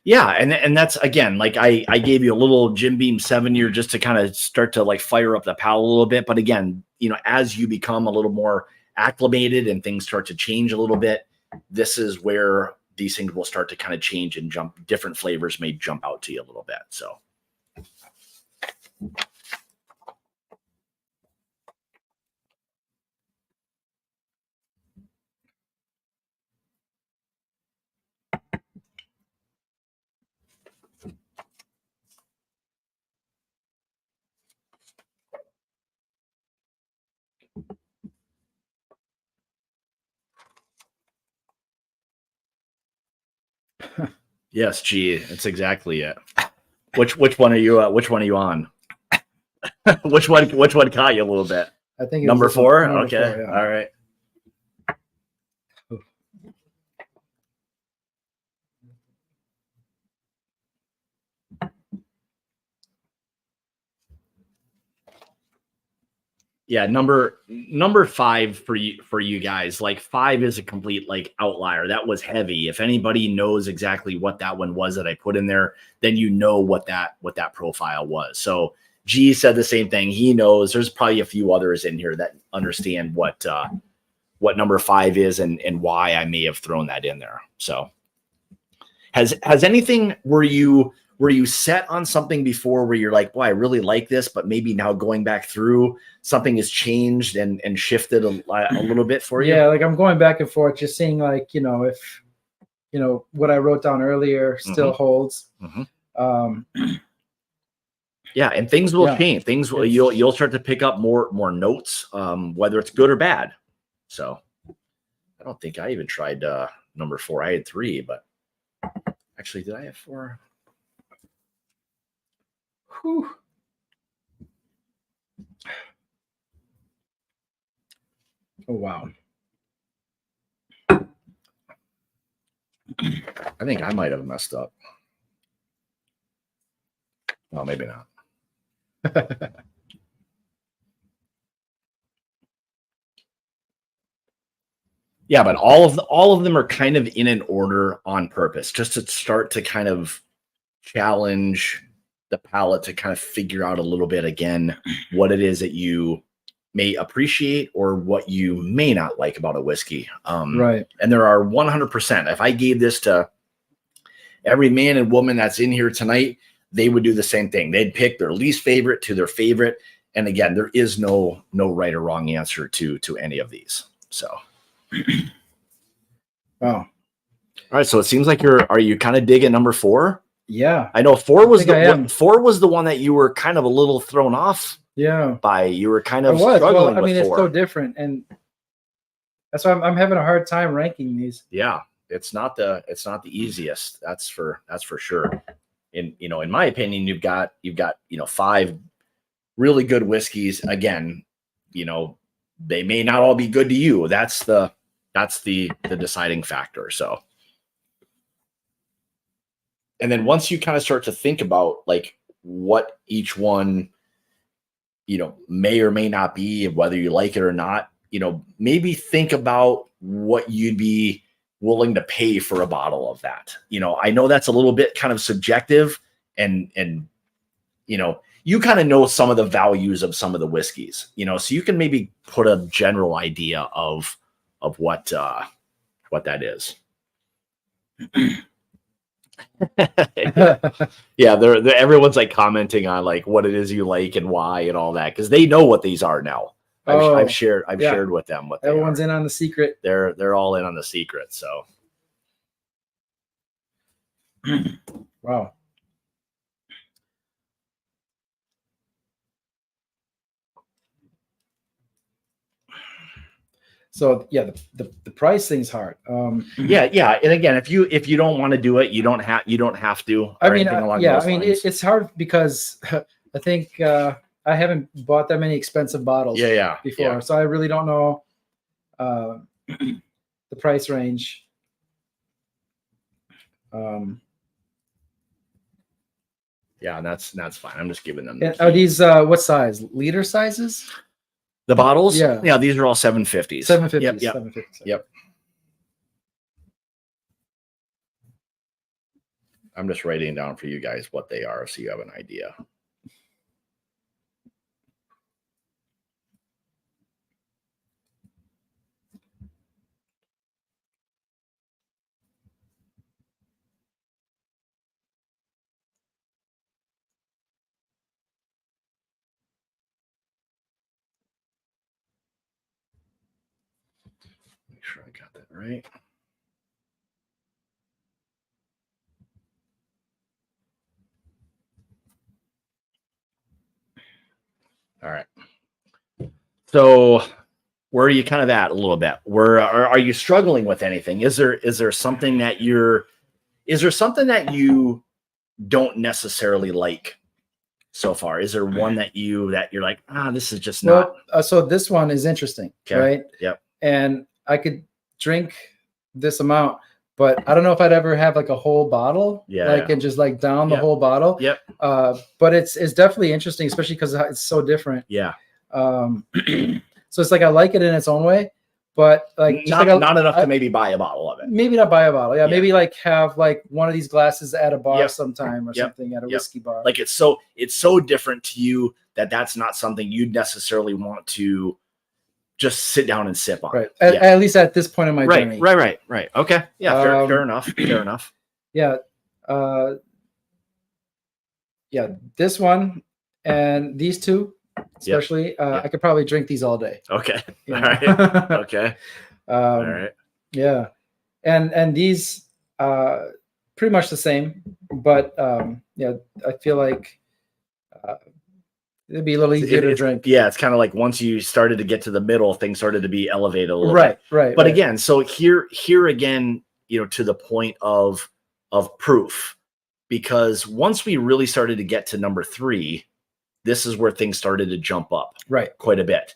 Yeah, and that's, again, like I gave you a little Jim Beam 7-year just to kind of start to like fire up the palate a little bit. But again, as you become a little more acclimated and things start to change a little bit, this is where these things will start to kind of change and jump. Different flavors may jump out to you a little bit. So. Yes, G. That's exactly it. Which one are you? Which one are you on? Which one caught you a little bit? I think number 4. Number okay, 4, yeah. All right. Yeah, number 5 for you guys. Like 5 is a complete like outlier. That was heavy. If anybody knows exactly what that one was that I put in there, then you know what that profile was. So G said the same thing. He knows. There's probably a few others in here that understand what number 5 is and why I may have thrown that in there. So has anything, were you set on something before where you're like, boy, I really like this, but maybe now going back through, something has changed and shifted a little bit for you? Yeah, like I'm going back and forth, just seeing like, if, what I wrote down earlier still holds. Yeah, and things will change. Things will, you'll start to pick up more notes, whether it's good or bad. So I don't think I even tried number 4. I had 3, but actually, did I have 4? Whew. Oh, wow. I think I might have messed up. Well, maybe not. Yeah, but all of them are kind of in an order on purpose, just to start to kind of challenge the palate to kind of figure out a little bit again what it is that you may appreciate or what you may not like about a whiskey. Right. And there are 100%. If I gave this to every man and woman that's in here tonight, they would do the same thing. They'd pick their least favorite to their favorite. And again, there is no right or wrong answer to any of these. So, wow. All right. So it seems like are you kind of digging number 4? Yeah, I know 4 was the one that you were kind of a little thrown off. Yeah, by you were kind of struggling. Well, I mean, with 4. It's so different, and that's why I'm having a hard time ranking these. Yeah, it's not the easiest. That's for sure. In my opinion, you've got 5 really good whiskeys. Again, they may not all be good to you. That's the deciding factor. So. And then once you kind of start to think about like what each one, may or may not be, whether you like it or not, maybe think about what you'd be willing to pay for a bottle of that. I know that's a little bit kind of subjective and you kind of know some of the values of some of the whiskeys, so you can maybe put a general idea of what that is. Yeah, they're everyone's like commenting on like what it is you like and why and all that, because they know what these are now. I've shared with them what everyone's in on the secret. They're all in on the secret. So wow. So yeah, the price thing's hard. Yeah, and again, if you don't want to do it, you don't have to. I mean, it's hard because I think I haven't bought that many expensive bottles before, so I really don't know the price range. Yeah, that's fine. I'm just giving them. Are these what size? Liter sizes? The bottles? Yeah, these are all 750s. 750s. Yep. 750s. Yep. I'm just writing down for you guys what they are so you have an idea. Make sure I got that right. All right. So where are you kind of at a little bit? Where are you struggling with anything? Is there something that you don't necessarily like so far? Is there one that you're like, this is just not? So this one is interesting, right? Yep. And I could drink this amount, but I don't know if I'd ever have like a whole bottle, and just like down the whole bottle. Yep. But it's definitely interesting, especially because it's so different. Yeah. So it's like I like it in its own way, but like not enough to maybe buy a bottle of it. Maybe not buy a bottle. Yeah. Maybe like have like one of these glasses at a bar sometime or something at a whiskey bar. Like it's so different to you that's not something you'd necessarily want to just sit down and sip on. Right. At least at this point in my journey. Right. Okay. Yeah. Fair enough. Fair enough. Yeah. This one and these two, especially, I could probably drink these all day. Okay. All right. Okay. All right. Yeah. And these, pretty much the same, but, I feel like, it'd be a little easier to drink. Yeah, it's kind of like once you started to get to the middle, things started to be elevated a little bit. Right. But again, so here again, to the point of proof, because once we really started to get to number 3, this is where things started to jump up quite a bit.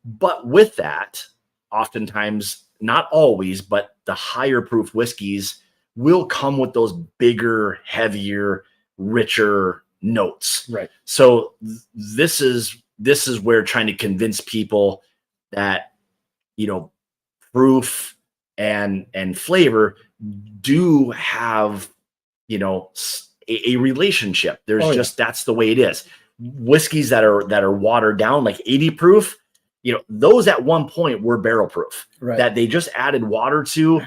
But with that, oftentimes, not always, but the higher proof whiskeys will come with those bigger, heavier, richer notes. Right. So this is where trying to convince people that proof and flavor do have a relationship. There's that's the way it is. Whiskeys that are watered down, like 80 proof, those at one point were barrel proof, that they just added water to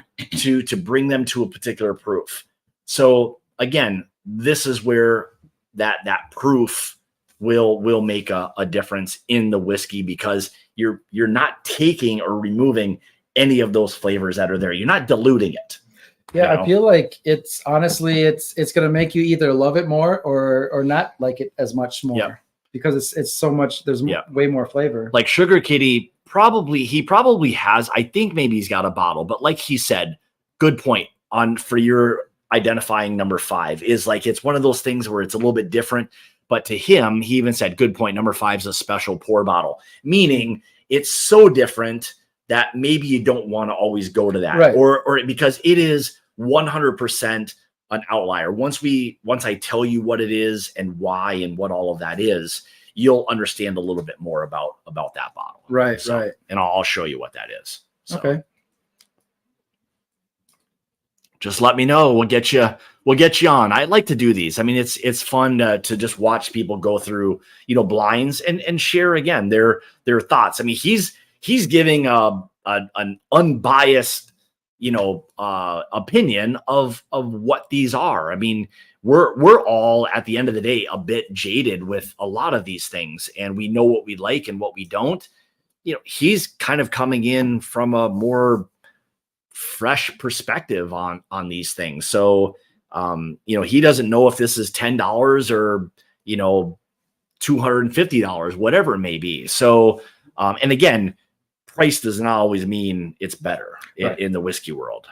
bring them to a particular proof. So again, this is where that proof will make a difference in the whiskey, because you're not taking or removing any of those flavors that are there. You're not diluting it. Yeah, I feel like it's honestly it's going to make you either love it more or not like it as much more, because it's so much. There's way more flavor. Like Sugar Kitty, he probably has. I think maybe he's got a bottle, but like he said, good point for your identifying number 5 is like it's one of those things where it's a little bit different. But to him, he even said, good point. Number 5 is a special pour bottle, meaning it's so different that maybe you don't want to always go to that, or because it is 100% an outlier. Once I tell you what it is and why and what all of that is, you'll understand a little bit more about that bottle. Right. And I'll show you what that is. So, okay. Just let me know. We'll get you on. I like to do these. I mean, it's fun to just watch people go through, blinds and share again their thoughts. I mean, he's giving an unbiased, opinion of what these are. I mean, we're all at the end of the day a bit jaded with a lot of these things, and we know what we like and what we don't. He's kind of coming in from a more fresh perspective on these things. So, he doesn't know if this is $10 or, $250, whatever it may be. So, and again, price does not always mean it's better in the whiskey world.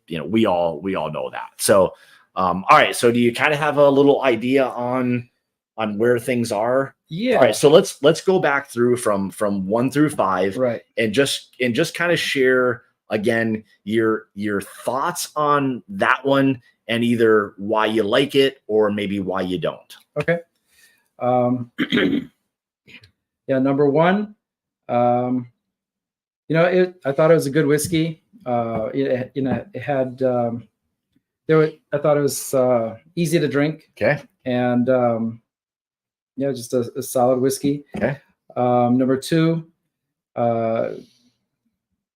We all know that. So, all right. So do you kind of have a little idea on where things are? Yeah. All right. So let's go back through from 1 through 5, Right. and just kind of share again your thoughts on that one, and either why you like it or maybe why you don't. Okay. Yeah. Number 1, I thought it was a good whiskey. It had I thought it was easy to drink. Okay. And just a solid whiskey. Okay. Number 2, I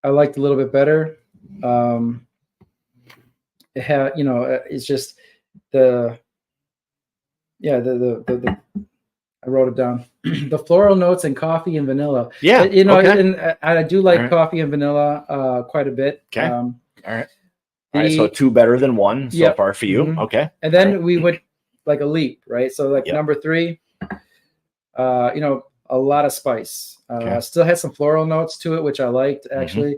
liked a little bit better. It had, it's just the I wrote it down. The floral notes and coffee and vanilla. Yeah. Okay. And I do like coffee and vanilla quite a bit. Okay. All right. All right. So 2 better than 1 so far for you. Mm-hmm. Okay. And then we would like a leap, right? So like number 3, a lot of spice. Still had some floral notes to it, which I liked actually.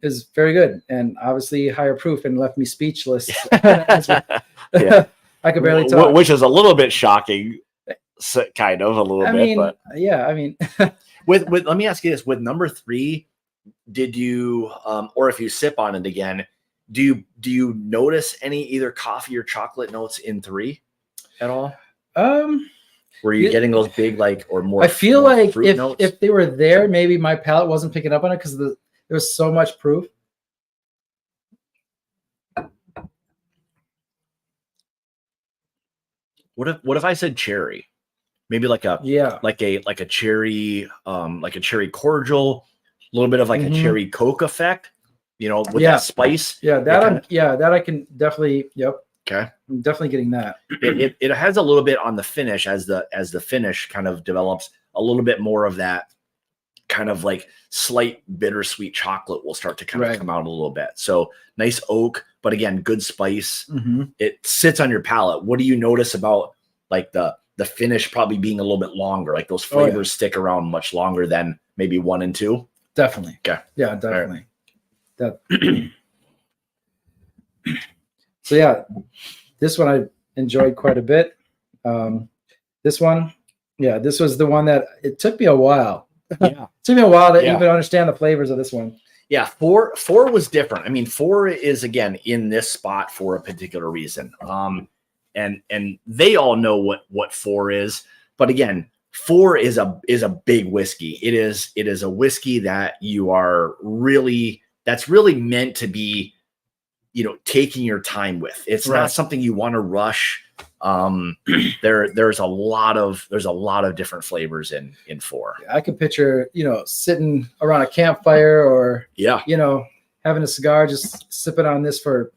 Is very good, and obviously higher proof, and left me speechless. Yeah. I could barely talk, which is a little bit shocking, kind of a little bit. But yeah, I mean, with let me ask you this: with number 3, did you, or if you sip on it again, do you notice any either coffee or chocolate notes in 3 at all? Were you getting those big or more? I feel more like fruit notes? if they were there, maybe my palate wasn't picking up on it because there was so much proof. What if I said cherry? Maybe like a cherry, like a cherry cordial, a little bit of a cherry Coke effect, with that spice. Yeah, that I can definitely. Yep. Okay. I'm definitely getting that. It has a little bit on the finish as the finish kind of develops, a little bit more of that kind of slight bittersweet chocolate will start to kind of come out a little bit. So nice oak, but again, good spice. It sits on your palate. What do you notice about the finish probably being a little bit longer? Like those flavors stick around much longer than maybe 1 and 2? Definitely. Okay. Yeah, definitely. So yeah, this one I enjoyed quite a bit. This one, this was the one that it took me a while. Yeah. It took me a while to even understand the flavors of this one. Yeah, 4 was different. I mean, 4 is again in this spot for a particular reason. And they all know what 4 is, but again, 4 is a big whiskey. It is a whiskey that that's really meant to be, taking your time with. It's not something you want to rush. There's a lot of different flavors in 4. I can picture, sitting around a campfire or, having a cigar, just sipping on this for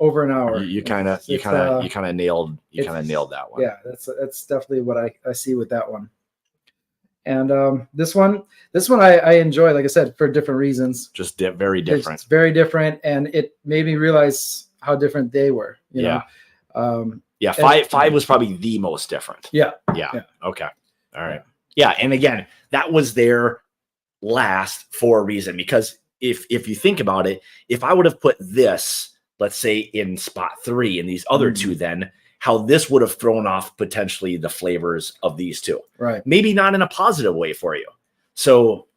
over an hour. You kind of nailed that one. Yeah, that's definitely what I see with that one. And this one I enjoy, like I said, for different reasons. Just very different. It's very different, and it made me realize how different they were. You know? 5 was probably the most different. Yeah. Okay. All right. Yeah, and again, that was their last for a reason, because if you think about it, if I would have put this, let's say, in spot 3 and these other 2, then how this would have thrown off potentially the flavors of these 2. Right. Maybe not in a positive way for you. So,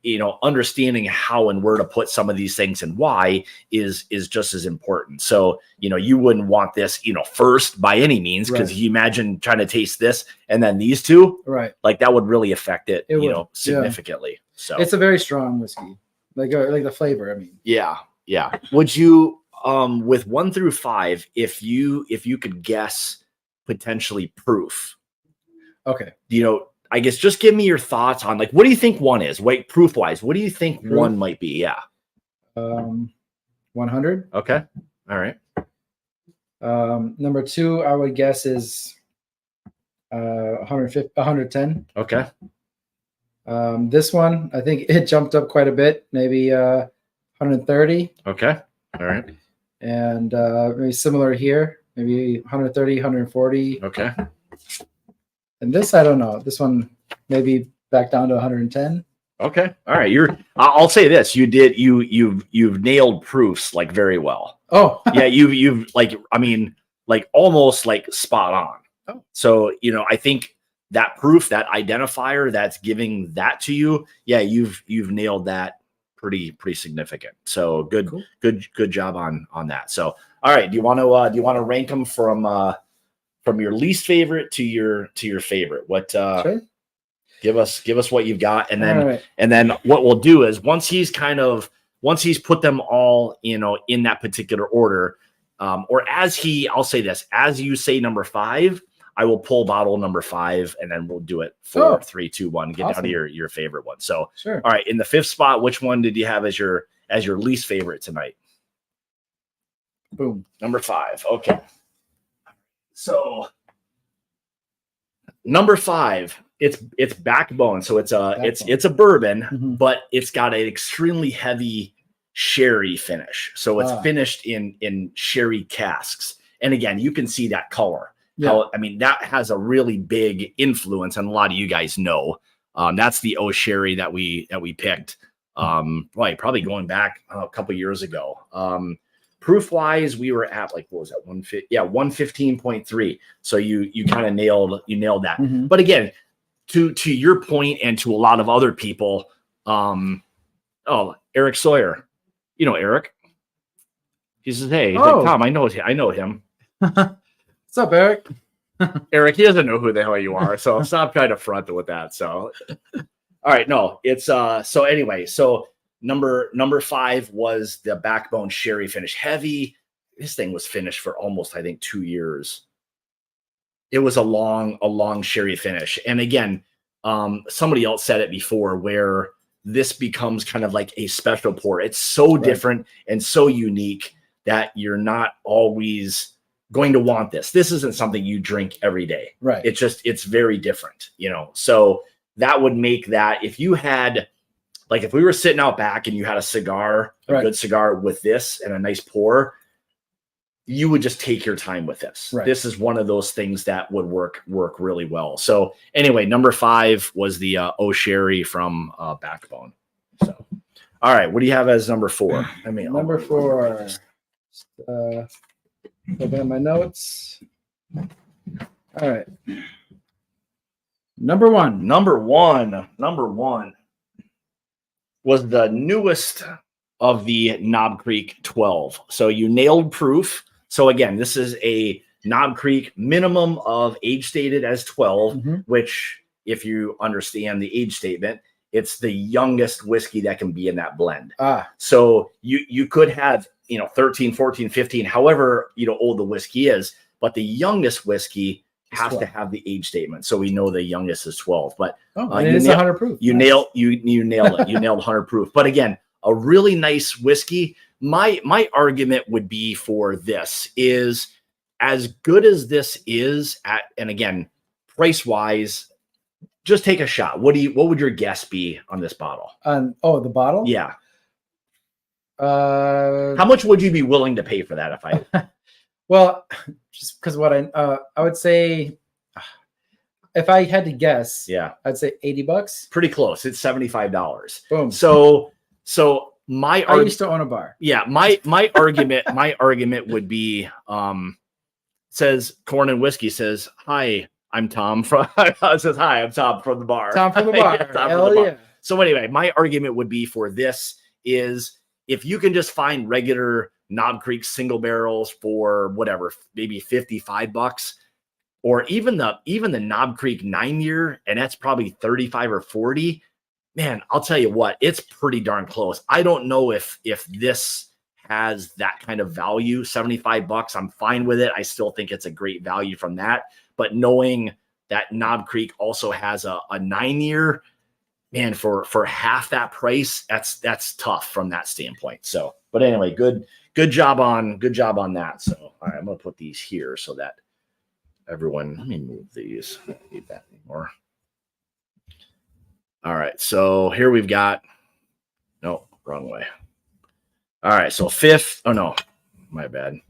understanding how and where to put some of these things and why is just as important. So, you wouldn't want this, first by any means, because you imagine trying to taste this and then these 2, that would really affect it, significantly. Yeah. So it's a very strong whiskey, like the flavor. I mean, yeah. Would you, with 1 through 5, if you could guess potentially proof? Okay. I guess just give me your thoughts on what do you think 1 is? Wait, proof wise, what do you think 1 might be? Yeah. 100. Okay. All right. Number 2, I would guess is 150, 110. Okay. This one, I think it jumped up quite a bit, maybe 130. Okay. All right. And maybe similar here, maybe 130, 140. Okay. And this, I don't know. This one maybe back down to 110. Okay. All right. I'll say this. You've nailed proofs very well. Oh. Yeah. You've almost spot on. Oh. So, I think that proof, that identifier that's giving that to you, yeah, you've nailed that pretty significant. So good, cool. good job on that. So all right, do you want to rank them from your least favorite to your favorite? What sure. Give us what you've got, and then what we'll do is once he's put them all, in that particular order, or I'll say this, as you say number 5, I will pull bottle number 5, and then we'll do it 4, 3, 2, 1. Get awesome. Down to your favorite one. So sure. All right, in the 5th spot, which one did you have as your least favorite tonight? Boom. Number 5. Okay. So number 5, it's Backbone. So it's a bourbon, but it's got an extremely heavy sherry finish. So it's finished in sherry casks. And again, you can see that color. Yeah. That has a really big influence, and a lot of you guys know. That's the sherry that we picked. Probably going back a couple years ago. Proof wise, we were at what was that? 115.3. So you kind of nailed that. Mm-hmm. But again, to your point, and to a lot of other people, Eric Sawyer, Eric. He says, "Hey, he's like, Tom, I know him." What's up, Eric? Eric, he doesn't know who the hell you are, so stop trying to front with that. So, all right, no, it's so anyway, so number 5 was the Backbone sherry finish, heavy. This thing was finished for almost, I think, 2 years. It was a long sherry finish, and again, somebody else said it before, where this becomes kind of like a special pour. It's so different and so unique that you're not always going to want this. This isn't something you drink every day. Right. It's very different, So that would make that, if you had, if we were sitting out back and you had a cigar, a good cigar with this and a nice pour, you would just take your time with this. Right. This is one of those things that would work really well. So anyway, number 5 was the Sherry from Backbone. So, all right, what do you have as number 4? Number 4. Open up my notes. All right. Number one was the newest of the Knob Creek 12. So you nailed proof. So again, this is a Knob Creek minimum of age stated as 12, which, if you understand the age statement, it's the youngest whiskey that can be in that blend. So you could have 13, 14, 15, however, old the whiskey is, but the youngest whiskey has to have the age statement. So we know the youngest is 12, but it is 100 proof. You nailed it. You nailed 100 proof. But again, a really nice whiskey. My argument would be for this is, as good as this is and again, price wise, just take a shot. What would your guess be on this bottle? The bottle? Yeah. How much would you be willing to pay for that if I? Well, just because I would say, if I had to guess, I'd say $80. Pretty close. It's $75. Boom. So I used to own a bar. Yeah, my argument would be, says Corn and Whiskey says, "Hi, I'm Tom from." Says, "Hi, I'm Tom from the bar." Tom from the bar. Hell yeah. So anyway, my argument would be for this is, if you can just find regular Knob Creek single barrels for whatever, maybe $55, or even the Knob Creek 9-year, and that's probably 35 or 40. Man, I'll tell you what, it's pretty darn close. I don't know if this has that kind of value. $75, I'm fine with it. I still think it's a great value from that. But knowing that Knob Creek also has a 9-year, man, for half that price, that's tough from that standpoint. So, but anyway, good job on that. So, all right, I'm gonna put these here so that everyone. Let me move these. I don't need that anymore. All right, so here we've got. No, wrong way. All right, so 5th. Oh no, my bad.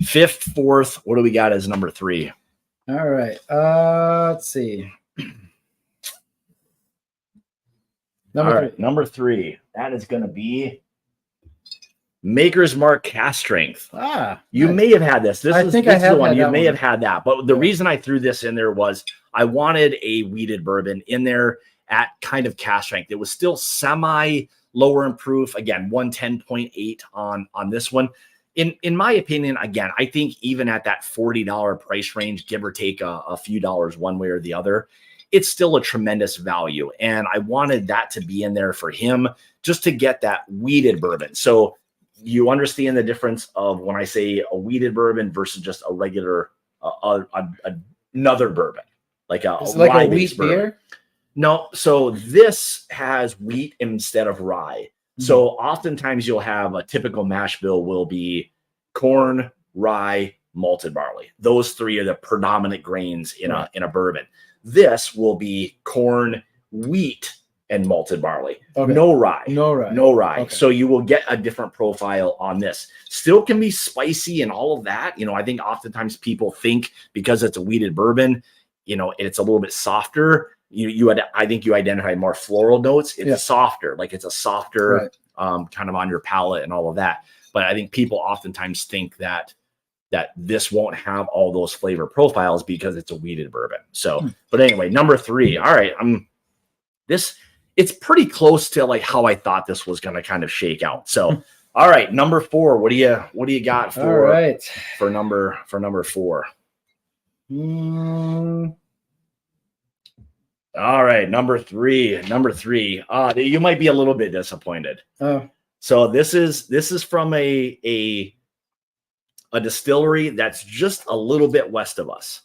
5th, 4th. What do we got as number 3? All right. Let's see. Number 3. That is going to be Maker's Mark Cask Strength. You may have had this. I think this is the one. You may have had that. But the reason I threw this in there was I wanted a wheated bourbon in there at kind of cask strength. It was still semi lower in proof. Again, 110.8 on this one. In my opinion, again, I think even at that $40 price range, give or take a few dollars one way or the other, it's still a tremendous value. And I wanted that to be in there for him just to get that wheated bourbon. So you understand the difference of when I say a wheated bourbon versus just a regular, another bourbon, like a like a wheat beer. No, so this has wheat instead of rye. So oftentimes you'll have a typical mash bill will be corn, rye, malted barley. Those three are the predominant grains in a bourbon. This will be corn, wheat, and malted barley. Okay. No rye. Okay. So you will get a different profile on this. Still can be spicy and all of that. I think oftentimes people think because it's a wheated bourbon, it's a little bit softer. I think you identify more floral notes. It's softer, like it's a softer kind of on your palate and all of that. But I think people oftentimes think that this won't have all those flavor profiles because it's a wheated bourbon. So, but anyway, number 3. All right, it's pretty close to like how I thought this was going to kind of shake out. So, all right, number 4. What do you got for number 4? All right, number three. You might be a little bit disappointed. So this is from a distillery that's just a little bit west of us.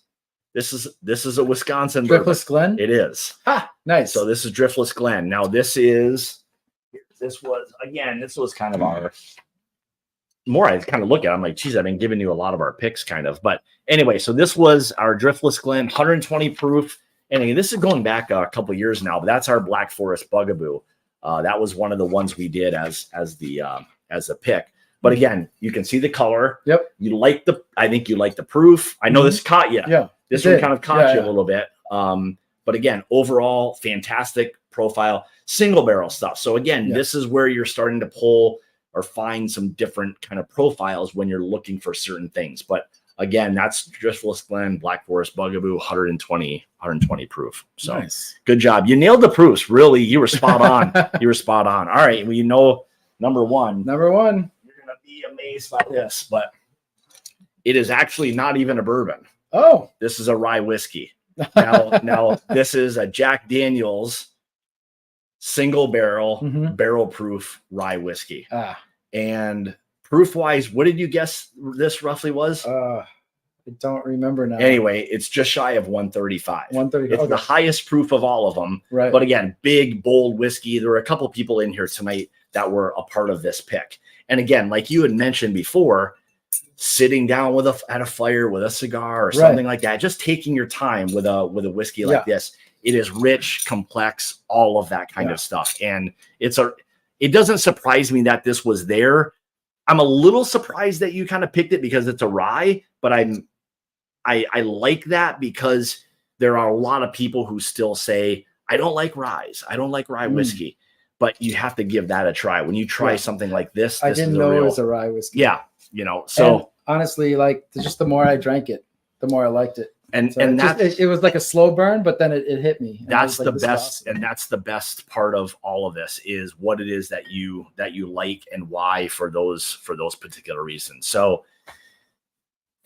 This is a Wisconsin Driftless bourbon. Glen. It is. Nice. So this is Driftless Glen. Now this was kind of our. More I kind of look at it, I'm like, geez, I've been giving you a lot of our picks kind of. But anyway, so this was our Driftless Glen, 120 proof. And again, this is going back a couple years now, but that's our Black Forest Bugaboo. That was one of the ones we did as a pick. But again, you can see the color. Yep. I think you like the proof. I know this caught you. Yeah. This one kind of caught you a little bit. But again, overall, fantastic profile, single barrel stuff. So again, this is where you're starting to pull or find some different kind of profiles when you're looking for certain things. But again, that's Driftless Glen, Black Forest Bugaboo, 120 proof. So nice. Good job. You nailed the proofs. Really, you were spot on. All right. Well, number one. You're going to be amazed by this, but it is actually not even a bourbon. Oh. This is a rye whiskey. Now this is a Jack Daniel's single barrel proof rye whiskey. And proof wise, what did you guess this roughly was? I don't remember now. Anyway, it's just shy of 135. 135. It's the highest proof of all of them. Right. But again, big, bold whiskey. There were a couple people in here tonight that were a part of this pick. And again, like you had mentioned before, sitting down at a fire with a cigar or something like that, just taking your time with a whiskey like this. It is rich, complex, all of that kind of stuff. And it doesn't surprise me that this was there. I'm a little surprised that you kind of picked it because it's a rye, but I like that because there are a lot of people who still say, I don't like ryes. I don't like rye whiskey, but you have to give that a try. When you try something like this, I didn't know it was a rye whiskey. Yeah. So and honestly, like just the more I drank it, the more I liked it. And so it was like a slow burn, but then it hit me. That's like, the best. Awesome. And that's the best part of all of this is what it is that you like and why for those particular reasons. So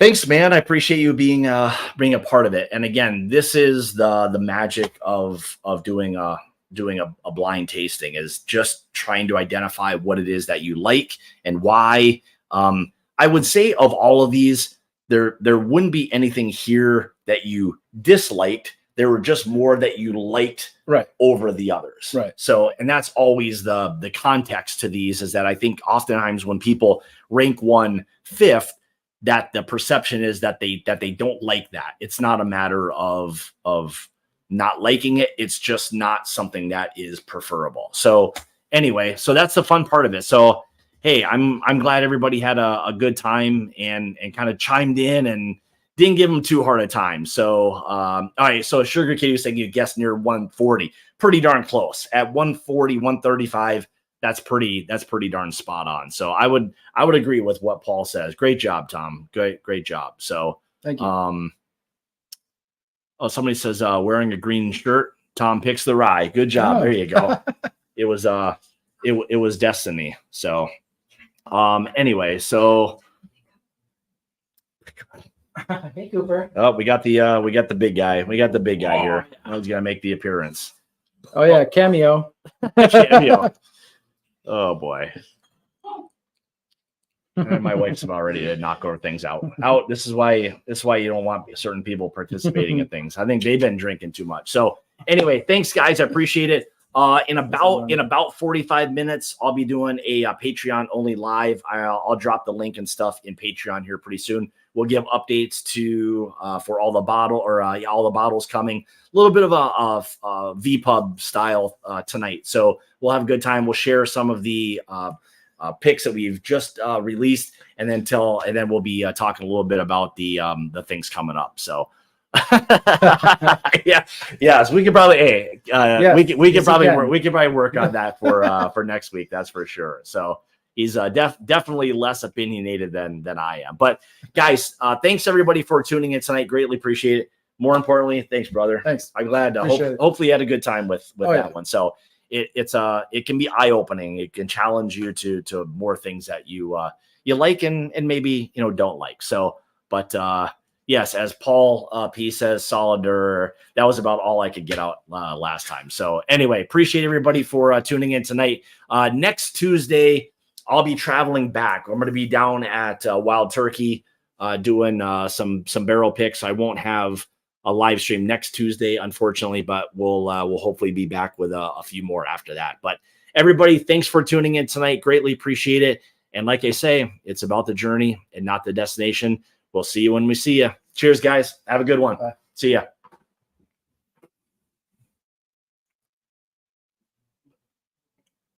thanks, man. I appreciate you being a part of it. And again, this is the magic of doing a blind tasting is just trying to identify what it is that you like and why. I would say of all of these, there wouldn't be anything here that you disliked. There were just more that you liked over the others. Right. So, and that's always the context to these is that I think oftentimes when people rank one fifth, that the perception is that they don't like that. It's not a matter of not liking it. It's just not something that is preferable. So anyway, so that's the fun part of it. So hey, I'm glad everybody had a good time and kind of chimed in and didn't give them too hard a time. So, all right. So Sugar Kitty was saying you guessed near 140, pretty darn close at 140, 135. That's pretty darn spot on. So I would agree with what Paul says. Great job, Tom. Great job. So thank you. Oh, somebody says wearing a green shirt. Tom picks the rye. Good job. Oh. There you go. It was destiny. So anyway, so Hey Cooper. oh, we got the big guy. We got the big guy here. He's gonna make the appearance. Oh yeah, cameo. Cameo. Oh boy. And my wife's about ready to knock over things out. This is why you don't want certain people participating in things. I think they've been drinking too much. So anyway, thanks guys. I appreciate it. In about 45 minutes, I'll be doing a Patreon only live. I'll drop the link and stuff in Patreon here pretty soon. We'll give updates to for all the all the bottles coming. A little bit of a VPub style tonight. So we'll have a good time. We'll share some of the picks that we've just released, and then we'll be talking a little bit about the things coming up. So so we could probably we could probably work on that for next week. That's for sure. So he's definitely less opinionated than I am. But guys, thanks everybody for tuning in tonight. Greatly appreciate it. More importantly, thanks, brother. Thanks. I'm glad. Hopefully you had a good time with that one. So it can be eye-opening. It can challenge you to more things that you like and maybe don't like. So, but yes, as Paul P says, Solider. That was about all I could get out last time. So anyway, appreciate everybody for tuning in tonight. Next Tuesday, I'll be traveling back. I'm going to be down at Wild Turkey doing some barrel picks. I won't have a live stream next Tuesday, unfortunately, but we'll hopefully be back with a few more after that. But everybody, thanks for tuning in tonight. Greatly appreciate it. And like I say, it's about the journey and not the destination. We'll see you when we see you. Cheers, guys. Have a good one. Bye. See ya.